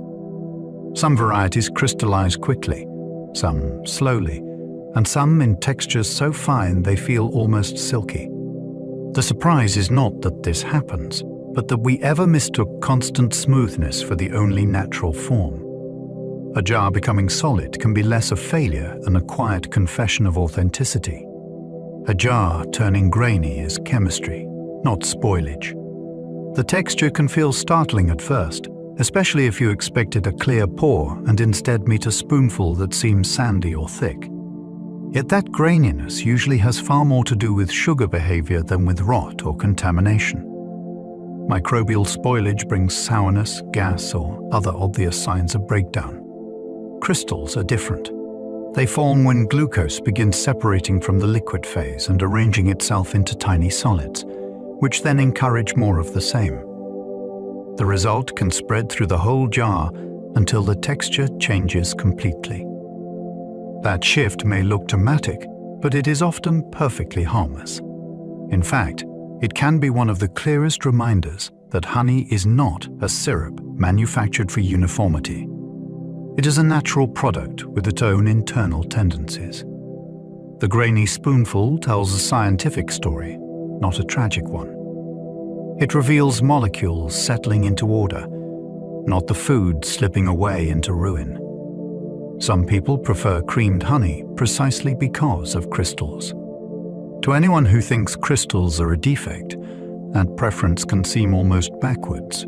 A: Some varieties crystallize quickly, some slowly, and some in textures so fine they feel almost silky. The surprise is not that this happens, but that we ever mistook constant smoothness for the only natural form. A jar becoming solid can be less a failure than a quiet confession of authenticity. A jar turning grainy is chemistry, not spoilage. The texture can feel startling at first, especially if you expected a clear pour and instead meet a spoonful that seems sandy or thick. Yet that graininess usually has far more to do with sugar behavior than with rot or contamination. Microbial spoilage brings sourness, gas, or other obvious signs of breakdown. Crystals are different. They form when glucose begins separating from the liquid phase and arranging itself into tiny solids, which then encourage more of the same. The result can spread through the whole jar until the texture changes completely. That shift may look dramatic, but it is often perfectly harmless. In fact, it can be one of the clearest reminders that honey is not a syrup manufactured for uniformity. It is a natural product with its own internal tendencies. The grainy spoonful tells a scientific story, not a tragic one. It reveals molecules settling into order, not the food slipping away into ruin. Some people prefer creamed honey precisely because of crystals. To anyone who thinks crystals are a defect, that preference can seem almost backwards.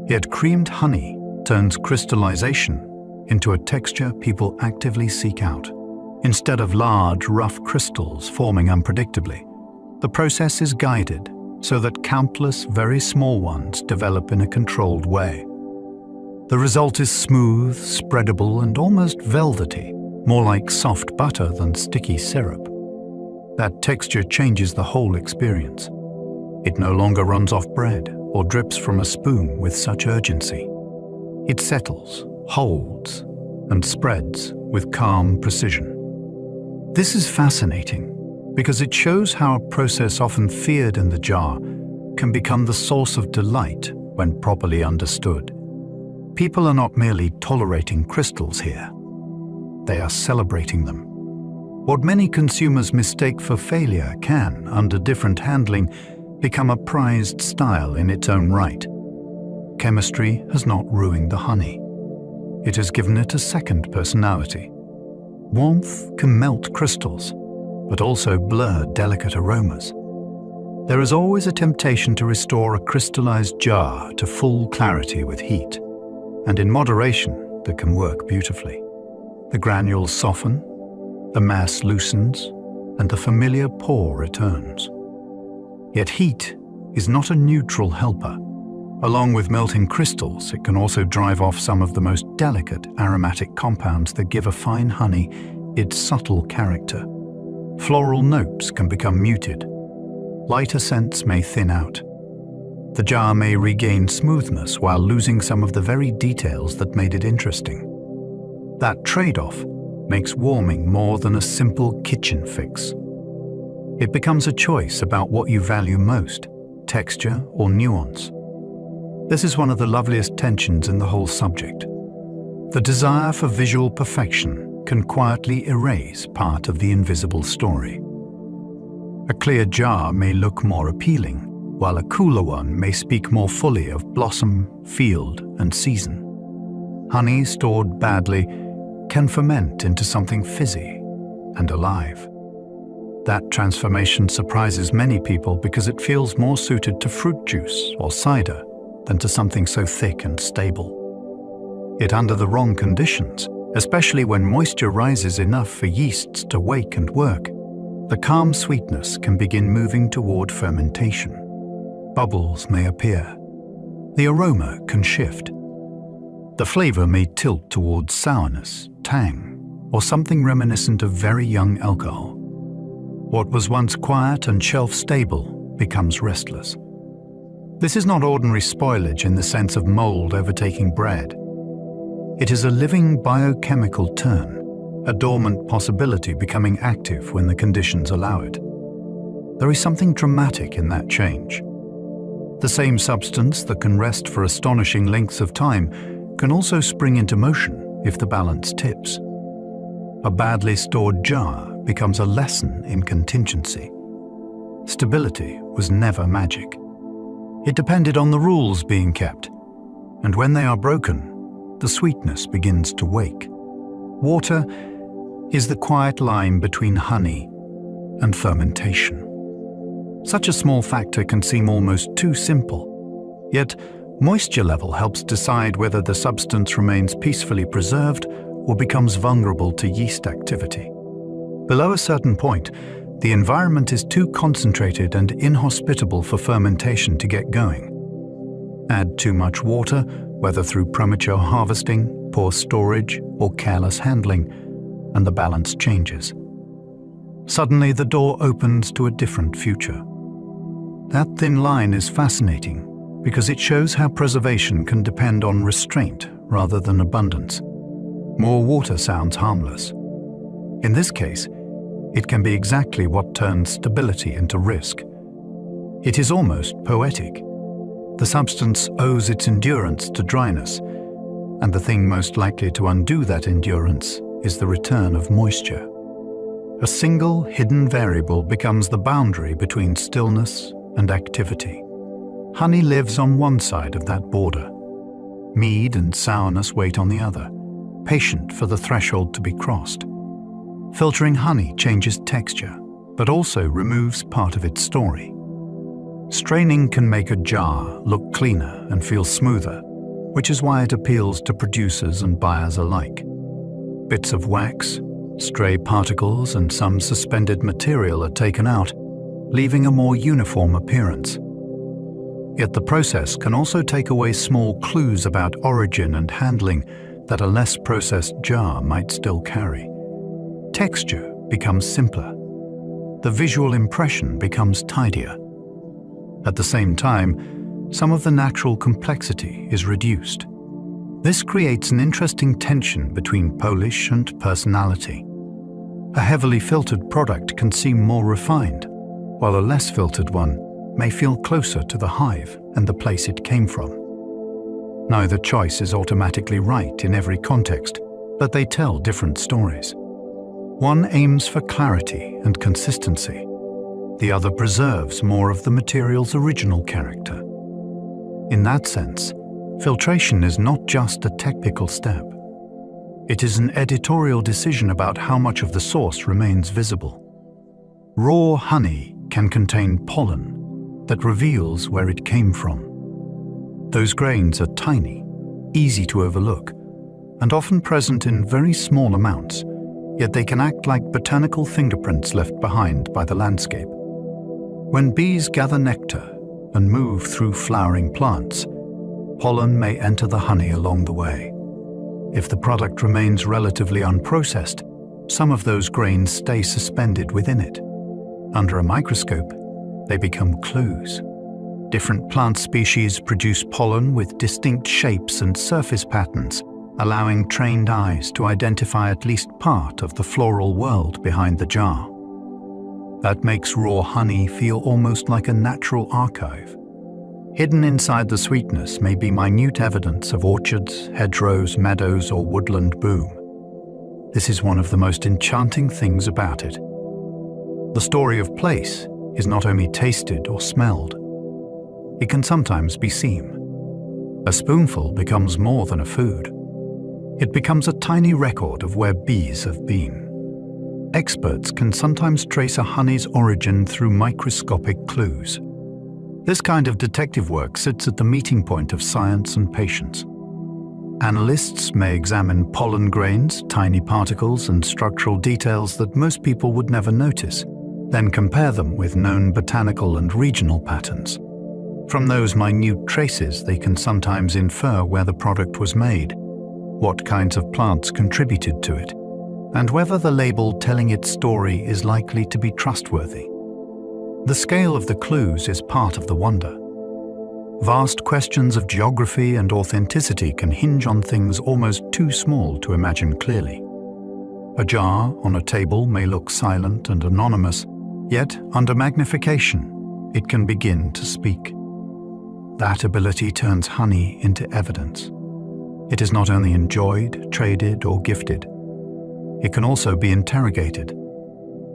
A: Yet creamed honey turns crystallization into a texture people actively seek out. Instead of large, rough crystals forming unpredictably, the process is guided so that countless very small ones develop in a controlled way. The result is smooth, spreadable, and almost velvety, more like soft butter than sticky syrup. That texture changes the whole experience. It no longer runs off bread or drips from a spoon with such urgency. It settles, holds, and spreads with calm precision. This is fascinating because it shows how a process often feared in the jar can become the source of delight when properly understood. People are not merely tolerating crystals here. They are celebrating them. What many consumers mistake for failure can, under different handling, become a prized style in its own right. Chemistry has not ruined the honey. It has given it a second personality. Warmth can melt crystals, but also blur delicate aromas. There is always a temptation to restore a crystallized jar to full clarity with heat, and in moderation that can work beautifully. The granules soften, the mass loosens, and the familiar pour returns. Yet heat is not a neutral helper. Along with melting crystals, it can also drive off some of the most delicate aromatic compounds that give a fine honey its subtle character. Floral notes can become muted. Lighter scents may thin out. The jar may regain smoothness while losing some of the very details that made it interesting. That trade-off makes warming more than a simple kitchen fix. It becomes a choice about what you value most, texture or nuance. This is one of the loveliest tensions in the whole subject. The desire for visual perfection can quietly erase part of the invisible story. A clear jar may look more appealing, while a cooler one may speak more fully of blossom, field, and season. Honey stored badly can ferment into something fizzy and alive. That transformation surprises many people because it feels more suited to fruit juice or cider than to something so thick and stable. Yet under the wrong conditions, especially when moisture rises enough for yeasts to wake and work, the calm sweetness can begin moving toward fermentation. Bubbles may appear. The aroma can shift. The flavor may tilt towards sourness, tang, or something reminiscent of very young alcohol. What was once quiet and shelf-stable becomes restless. This is not ordinary spoilage in the sense of mold overtaking bread. It is a living biochemical turn, a dormant possibility becoming active when the conditions allow it. There is something dramatic in that change. The same substance that can rest for astonishing lengths of time can also spring into motion if the balance tips. A badly stored jar becomes a lesson in contingency. Stability was never magic. It depended on the rules being kept, and when they are broken, the sweetness begins to wake. Water is the quiet line between honey and fermentation. Such a small factor can seem almost too simple, yet moisture level helps decide whether the substance remains peacefully preserved or becomes vulnerable to yeast activity. Below a certain point, the environment is too concentrated and inhospitable for fermentation to get going. Add too much water, whether through premature harvesting, poor storage, or careless handling, and the balance changes. Suddenly, the door opens to a different future. That thin line is fascinating because it shows how preservation can depend on restraint rather than abundance. More water sounds harmless. In this case, it can be exactly what turns stability into risk. It is almost poetic. The substance owes its endurance to dryness, and the thing most likely to undo that endurance is the return of moisture. A single hidden variable becomes the boundary between stillness and activity. Honey lives on one side of that border. Mead and sourness wait on the other, patient for the threshold to be crossed. Filtering honey changes texture, but also removes part of its story. Straining can make a jar look cleaner and feel smoother, which is why it appeals to producers and buyers alike. Bits of wax, stray particles, and some suspended material are taken out, leaving a more uniform appearance. Yet the process can also take away small clues about origin and handling that a less processed jar might still carry. Texture becomes simpler. The visual impression becomes tidier. At the same time, some of the natural complexity is reduced. This creates an interesting tension between polish and personality. A heavily filtered product can seem more refined, while a less filtered one may feel closer to the hive and the place it came from. Neither choice is automatically right in every context, but they tell different stories. One aims for clarity and consistency. The other preserves more of the material's original character. In that sense, filtration is not just a technical step. It is an editorial decision about how much of the source remains visible. Raw honey can contain pollen that reveals where it came from. Those grains are tiny, easy to overlook, and often present in very small amounts, yet they can act like botanical fingerprints left behind by the landscape. When bees gather nectar and move through flowering plants, pollen may enter the honey along the way. If the product remains relatively unprocessed, some of those grains stay suspended within it. Under a microscope, they become clues. Different plant species produce pollen with distinct shapes and surface patterns, allowing trained eyes to identify at least part of the floral world behind the jar. That makes raw honey feel almost like a natural archive. Hidden inside the sweetness may be minute evidence of orchards, hedgerows, meadows, or woodland boom. This is one of the most enchanting things about it. The story of place is not only tasted or smelled, it can sometimes be seen. A spoonful becomes more than a food. It becomes a tiny record of where bees have been. Experts can sometimes trace a honey's origin through microscopic clues. This kind of detective work sits at the meeting point of science and patience. Analysts may examine pollen grains, tiny particles, and structural details that most people would never notice, then compare them with known botanical and regional patterns. From those minute traces, they can sometimes infer where the product was made, what kinds of plants contributed to it, and whether the label telling its story is likely to be trustworthy. The scale of the clues is part of the wonder. Vast questions of geography and authenticity can hinge on things almost too small to imagine clearly. A jar on a table may look silent and anonymous, yet under magnification, it can begin to speak. That ability turns honey into evidence. It is not only enjoyed, traded, or gifted. It can also be interrogated.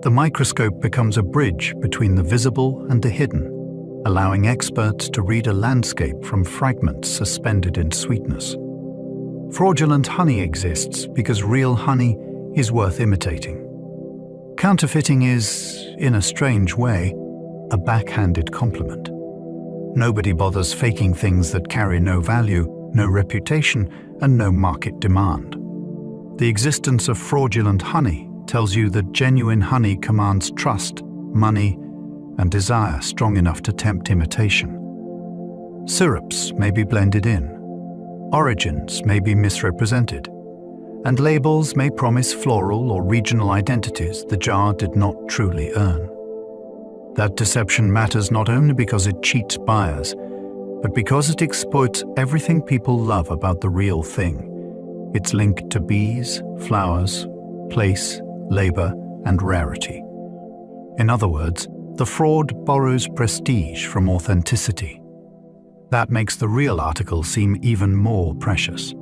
A: The microscope becomes a bridge between the visible and the hidden, allowing experts to read a landscape from fragments suspended in sweetness. Fraudulent honey exists because real honey is worth imitating. Counterfeiting is, in a strange way, a backhanded compliment. Nobody bothers faking things that carry no value, no reputation, and no market demand. The existence of fraudulent honey tells you that genuine honey commands trust, money, and desire strong enough to tempt imitation. Syrups may be blended in, origins may be misrepresented, and labels may promise floral or regional identities the jar did not truly earn. That deception matters not only because it cheats buyers, but because it exploits everything people love about the real thing. It's linked to bees, flowers, place, labor, and rarity. In other words, the fraud borrows prestige from authenticity. That makes the real article seem even more precious.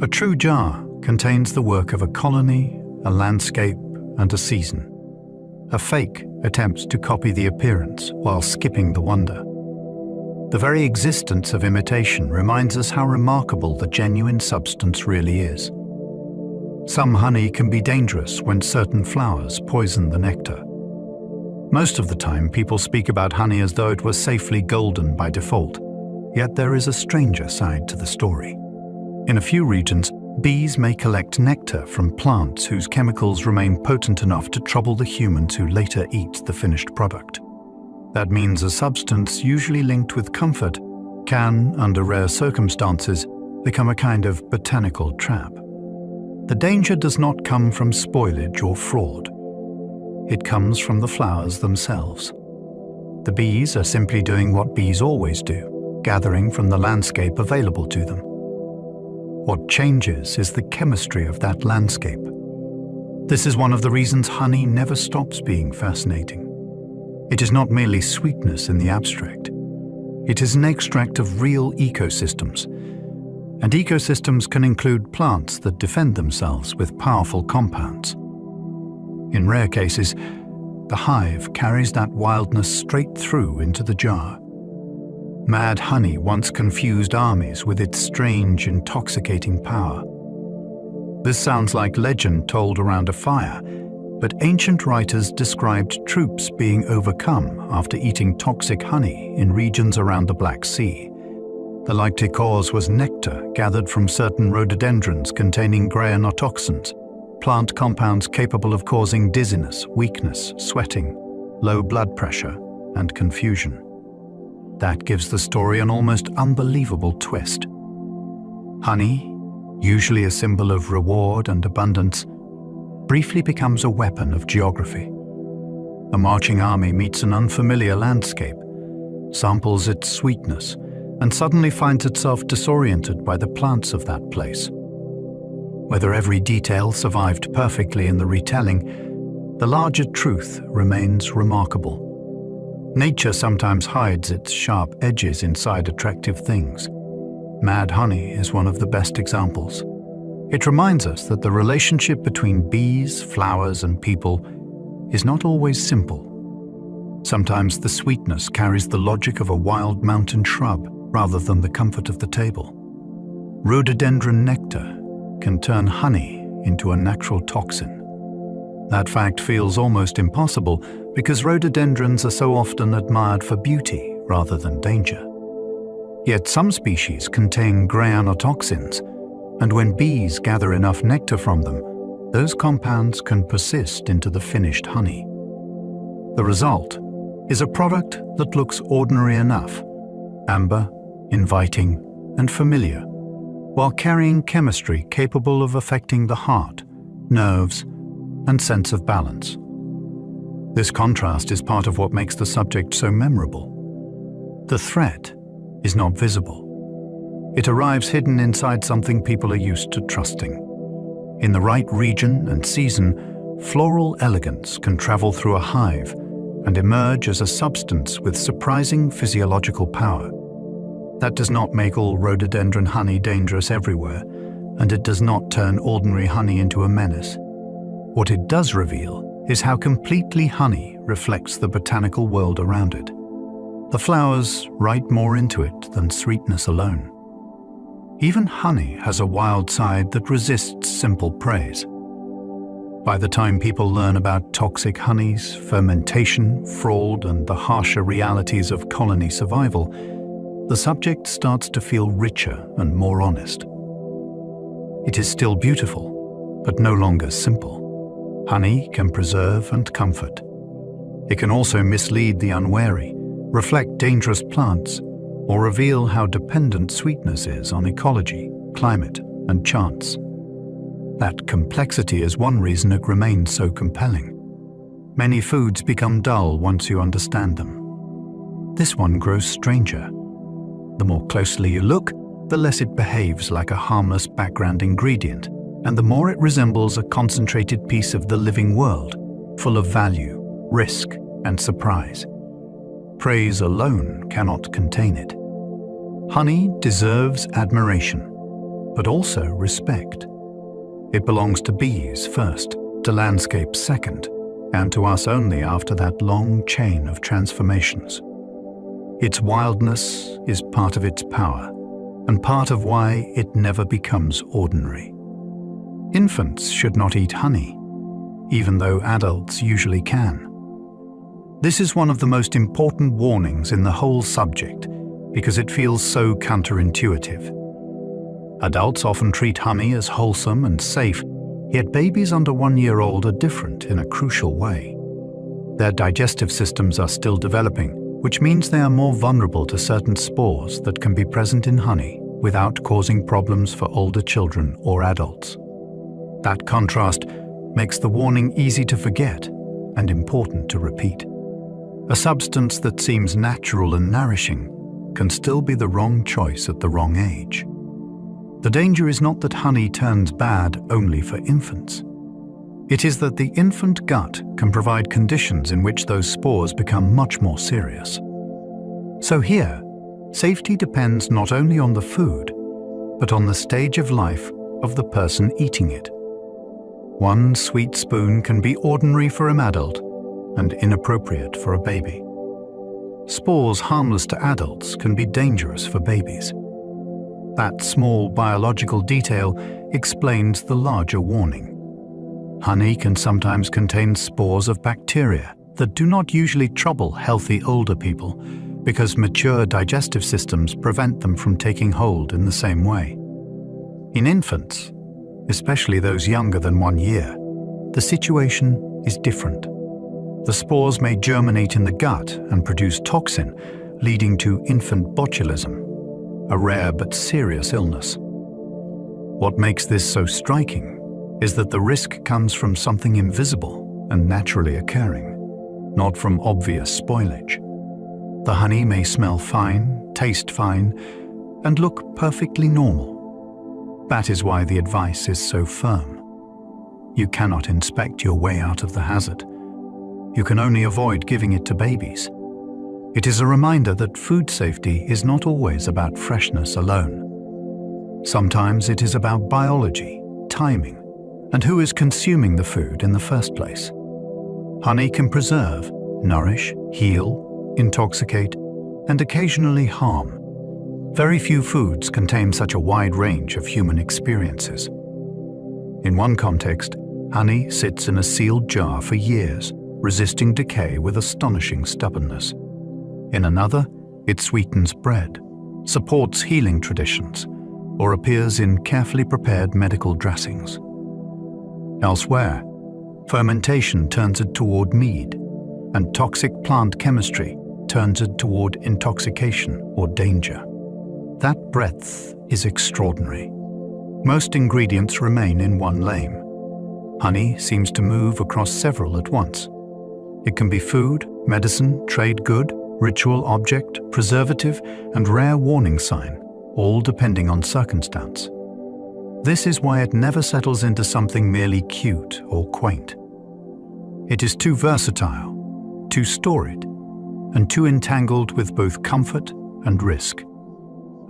A: A true jar contains the work of a colony, a landscape, and a season. A fake attempts to copy the appearance while skipping the wonder. The very existence of imitation reminds us how remarkable the genuine substance really is. Some honey can be dangerous when certain flowers poison the nectar. Most of the time, people speak about honey as though it was safely golden by default, yet there is a stranger side to the story. In a few regions, bees may collect nectar from plants whose chemicals remain potent enough to trouble the humans who later eat the finished product. That means a substance usually linked with comfort can, under rare circumstances, become a kind of botanical trap. The danger does not come from spoilage or fraud. It comes from the flowers themselves. The bees are simply doing what bees always do, gathering from the landscape available to them. What changes is the chemistry of that landscape. This is one of the reasons honey never stops being fascinating. It is not merely sweetness in the abstract. It is an extract of real ecosystems. And ecosystems can include plants that defend themselves with powerful compounds. In rare cases, the hive carries that wildness straight through into the jar. Mad honey once confused armies with its strange, intoxicating power. This sounds like legend told around a fire, but ancient writers described troops being overcome after eating toxic honey in regions around the Black Sea. The likely cause was nectar gathered from certain rhododendrons containing greanotoxins, plant compounds capable of causing dizziness, weakness, sweating, low blood pressure, and confusion. That gives the story an almost unbelievable twist. Honey, usually a symbol of reward and abundance, briefly becomes a weapon of geography. A marching army meets an unfamiliar landscape, samples its sweetness, and suddenly finds itself disoriented by the plants of that place. Whether every detail survived perfectly in the retelling, the larger truth remains remarkable. Nature sometimes hides its sharp edges inside attractive things. Mad honey is one of the best examples. It reminds us that the relationship between bees, flowers, and people is not always simple. Sometimes the sweetness carries the logic of a wild mountain shrub rather than the comfort of the table. Rhododendron nectar can turn honey into a natural toxin. That fact feels almost impossible because rhododendrons are so often admired for beauty rather than danger. Yet some species contain greanotoxins, and when bees gather enough nectar from them, those compounds can persist into the finished honey. The result is a product that looks ordinary enough, amber, inviting, and familiar, while carrying chemistry capable of affecting the heart, nerves, and sense of balance. This contrast is part of what makes the subject so memorable. The threat is not visible. It arrives hidden inside something people are used to trusting. In the right region and season, floral elegance can travel through a hive and emerge as a substance with surprising physiological power. That does not make all rhododendron honey dangerous everywhere, and it does not turn ordinary honey into a menace. What it does reveal is how completely honey reflects the botanical world around it. The flowers write more into it than sweetness alone. Even honey has a wild side that resists simple praise. By the time people learn about toxic honeys, fermentation, fraud, and the harsher realities of colony survival, the subject starts to feel richer and more honest. It is still beautiful, but no longer simple. Honey can preserve and comfort. It can also mislead the unwary, reflect dangerous plants, or reveal how dependent sweetness is on ecology, climate, and chance. That complexity is one reason it remains so compelling. Many foods become dull once you understand them. This one grows stranger. The more closely you look, the less it behaves like a harmless background ingredient, and the more it resembles a concentrated piece of the living world, full of value, risk, and surprise. Praise alone cannot contain it. Honey deserves admiration, but also respect. It belongs to bees first, to landscapes second, and to us only after that long chain of transformations. Its wildness is part of its power, and part of why it never becomes ordinary. Infants should not eat honey, even though adults usually can. This is one of the most important warnings in the whole subject because it feels so counterintuitive. Adults often treat honey as wholesome and safe, yet babies under 1 year old are different in a crucial way. Their digestive systems are still developing, which means they are more vulnerable to certain spores that can be present in honey without causing problems for older children or adults. That contrast makes the warning easy to forget and important to repeat. A substance that seems natural and nourishing can still be the wrong choice at the wrong age. The danger is not that honey turns bad only for infants. It is that the infant gut can provide conditions in which those spores become much more serious. So here, safety depends not only on the food, but on the stage of life of the person eating it. One sweet spoon can be ordinary for an adult and inappropriate for a baby. Spores harmless to adults can be dangerous for babies. That small biological detail explains the larger warning. Honey can sometimes contain spores of bacteria that do not usually trouble healthy older people because mature digestive systems prevent them from taking hold in the same way. In infants, especially those younger than 1 year, the situation is different. The spores may germinate in the gut and produce toxin, leading to infant botulism, a rare but serious illness. What makes this so striking is that the risk comes from something invisible and naturally occurring, not from obvious spoilage. The honey may smell fine, taste fine, and look perfectly normal. That is why the advice is so firm. You cannot inspect your way out of the hazard. You can only avoid giving it to babies. It is a reminder that food safety is not always about freshness alone. Sometimes it is about biology, timing, and who is consuming the food in the first place. Honey can preserve, nourish, heal, intoxicate, and occasionally harm. Very few foods contain such a wide range of human experiences. In one context, honey sits in a sealed jar for years, resisting decay with astonishing stubbornness. In another, it sweetens bread, supports healing traditions, or appears in carefully prepared medical dressings. Elsewhere, fermentation turns it toward mead, and toxic plant chemistry turns it toward intoxication or danger. That breadth is extraordinary. Most ingredients remain in one lane. Honey seems to move across several at once. It can be food, medicine, trade good, ritual object, preservative, and rare warning sign, all depending on circumstance. This is why it never settles into something merely cute or quaint. It is too versatile, too storied, and too entangled with both comfort and risk.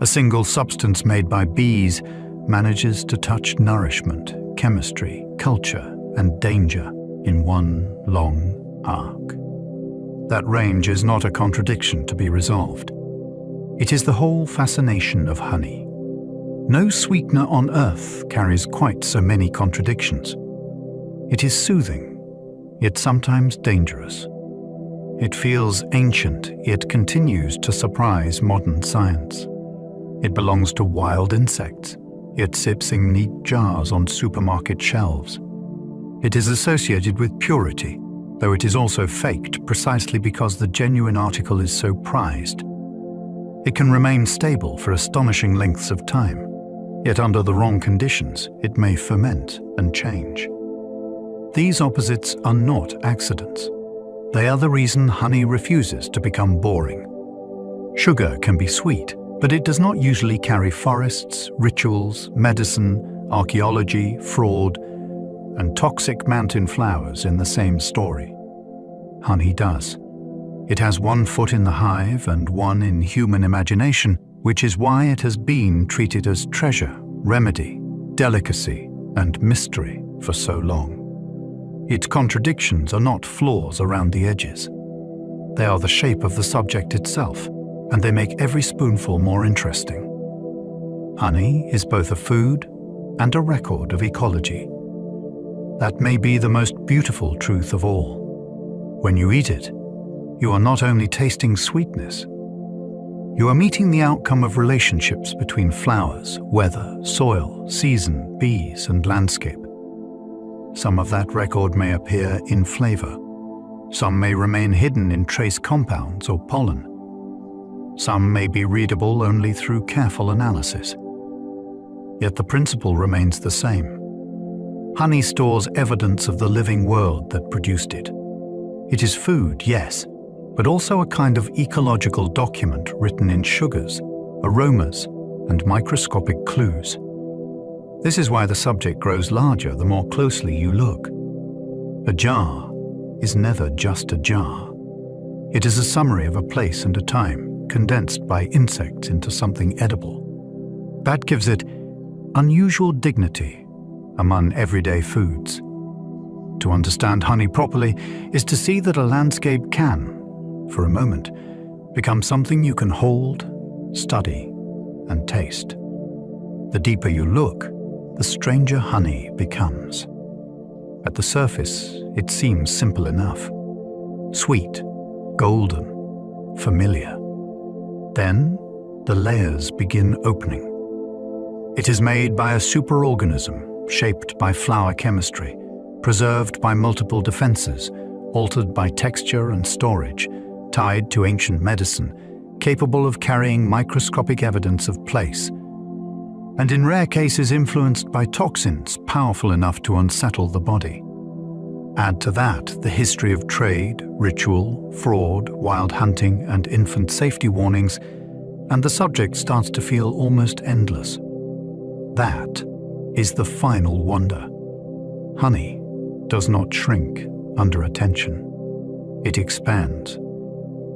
A: A single substance made by bees manages to touch nourishment, chemistry, culture, and danger in one long arc. That range is not a contradiction to be resolved. It is the whole fascination of honey. No sweetener on earth carries quite so many contradictions. It is soothing, yet sometimes dangerous. It feels ancient, yet continues to surprise modern science. It belongs to wild insects, yet sips in neat jars on supermarket shelves. It is associated with purity, though it is also faked precisely because the genuine article is so prized. It can remain stable for astonishing lengths of time, yet under the wrong conditions, it may ferment and change. These opposites are not accidents. They are the reason honey refuses to become boring. Sugar can be sweet, but it does not usually carry forests, rituals, medicine, archaeology, fraud, and toxic mountain flowers in the same story. Honey does. It has one foot in the hive and one in human imagination, which is why it has been treated as treasure, remedy, delicacy, and mystery for so long. Its contradictions are not flaws around the edges. They are the shape of the subject itself, and they make every spoonful more interesting. Honey is both a food and a record of ecology. That may be the most beautiful truth of all. When you eat it, you are not only tasting sweetness, you are meeting the outcome of relationships between flowers, weather, soil, season, bees, and landscape. Some of that record may appear in flavor. Some may remain hidden in trace compounds or pollen. Some may be readable only through careful analysis. Yet the principle remains the same. Honey stores evidence of the living world that produced it. It is food, yes, but also a kind of ecological document written in sugars, aromas, and microscopic clues. This is why the subject grows larger the more closely you look. A jar is never just a jar. It is a summary of a place and a time, condensed by insects into something edible. That gives it unusual dignity among everyday foods, To understand honey properly is to see that a landscape can, for a moment, become something you can hold, study, and taste. The deeper you look, the stranger honey becomes. At the surface, it seems simple enough. Sweet, golden, familiar. Then, the layers begin opening. It is made by a superorganism shaped by flower chemistry, preserved by multiple defenses, altered by texture and storage, tied to ancient medicine, capable of carrying microscopic evidence of place, and in rare cases influenced by toxins powerful enough to unsettle the body. Add to that the history of trade, ritual, fraud, wild hunting, and infant safety warnings, and the subject starts to feel almost endless. That is the final wonder. Honey does not shrink under attention. It expands.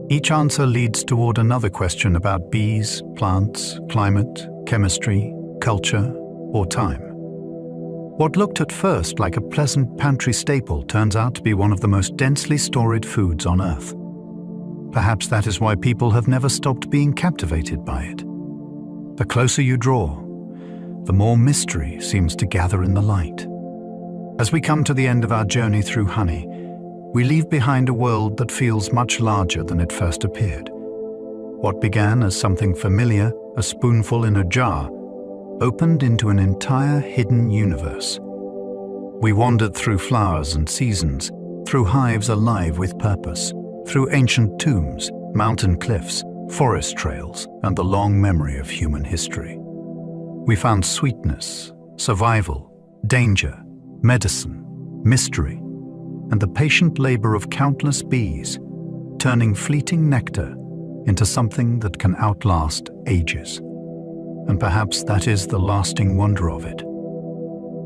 A: Each answer leads toward another question about bees, plants, climate, chemistry, culture, or time. What looked at first like a pleasant pantry staple turns out to be one of the most densely stored foods on Earth. Perhaps that is why people have never stopped being captivated by it. The closer you draw, the more mystery seems to gather in the light. As we come to the end of our journey through honey, we leave behind a world that feels much larger than it first appeared. What began as something familiar, a spoonful in a jar, opened into an entire hidden universe. We wandered through flowers and seasons, through hives alive with purpose, through ancient tombs, mountain cliffs, forest trails, and the long memory of human history. We found sweetness, survival, danger, medicine, mystery, and the patient labor of countless bees, turning fleeting nectar into something that can outlast ages. And perhaps that is the lasting wonder of it.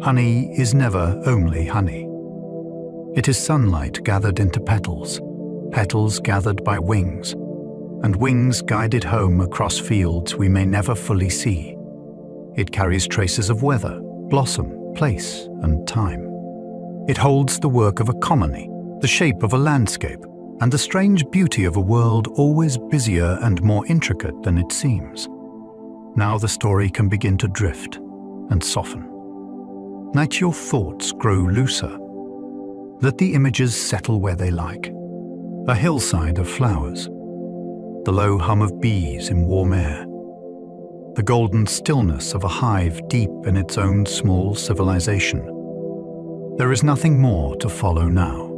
A: Honey is never only honey. It is sunlight gathered into petals, petals gathered by wings, and wings guided home across fields we may never fully see. It carries traces of weather, blossom, place, and time. It holds the work of a colony, the shape of a landscape, and the strange beauty of a world always busier and more intricate than it seems. Now the story can begin to drift and soften. Let your thoughts grow looser. Let the images settle where they like. A hillside of flowers, the low hum of bees in warm air, the golden stillness of a hive deep in its own small civilization. There is nothing more to follow now,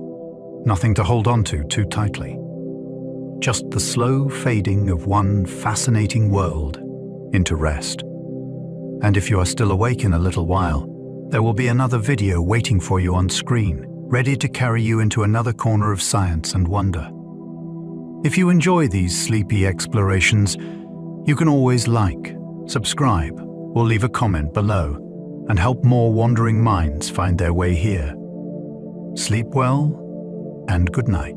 A: nothing to hold on to too tightly. Just the slow fading of one fascinating world into rest. And if you are still awake in a little while, there will be another video waiting for you on screen, ready to carry you into another corner of science and wonder. If you enjoy these sleepy explorations, you can always like, subscribe, or leave a comment below and help more wandering minds find their way here. Sleep well and good night.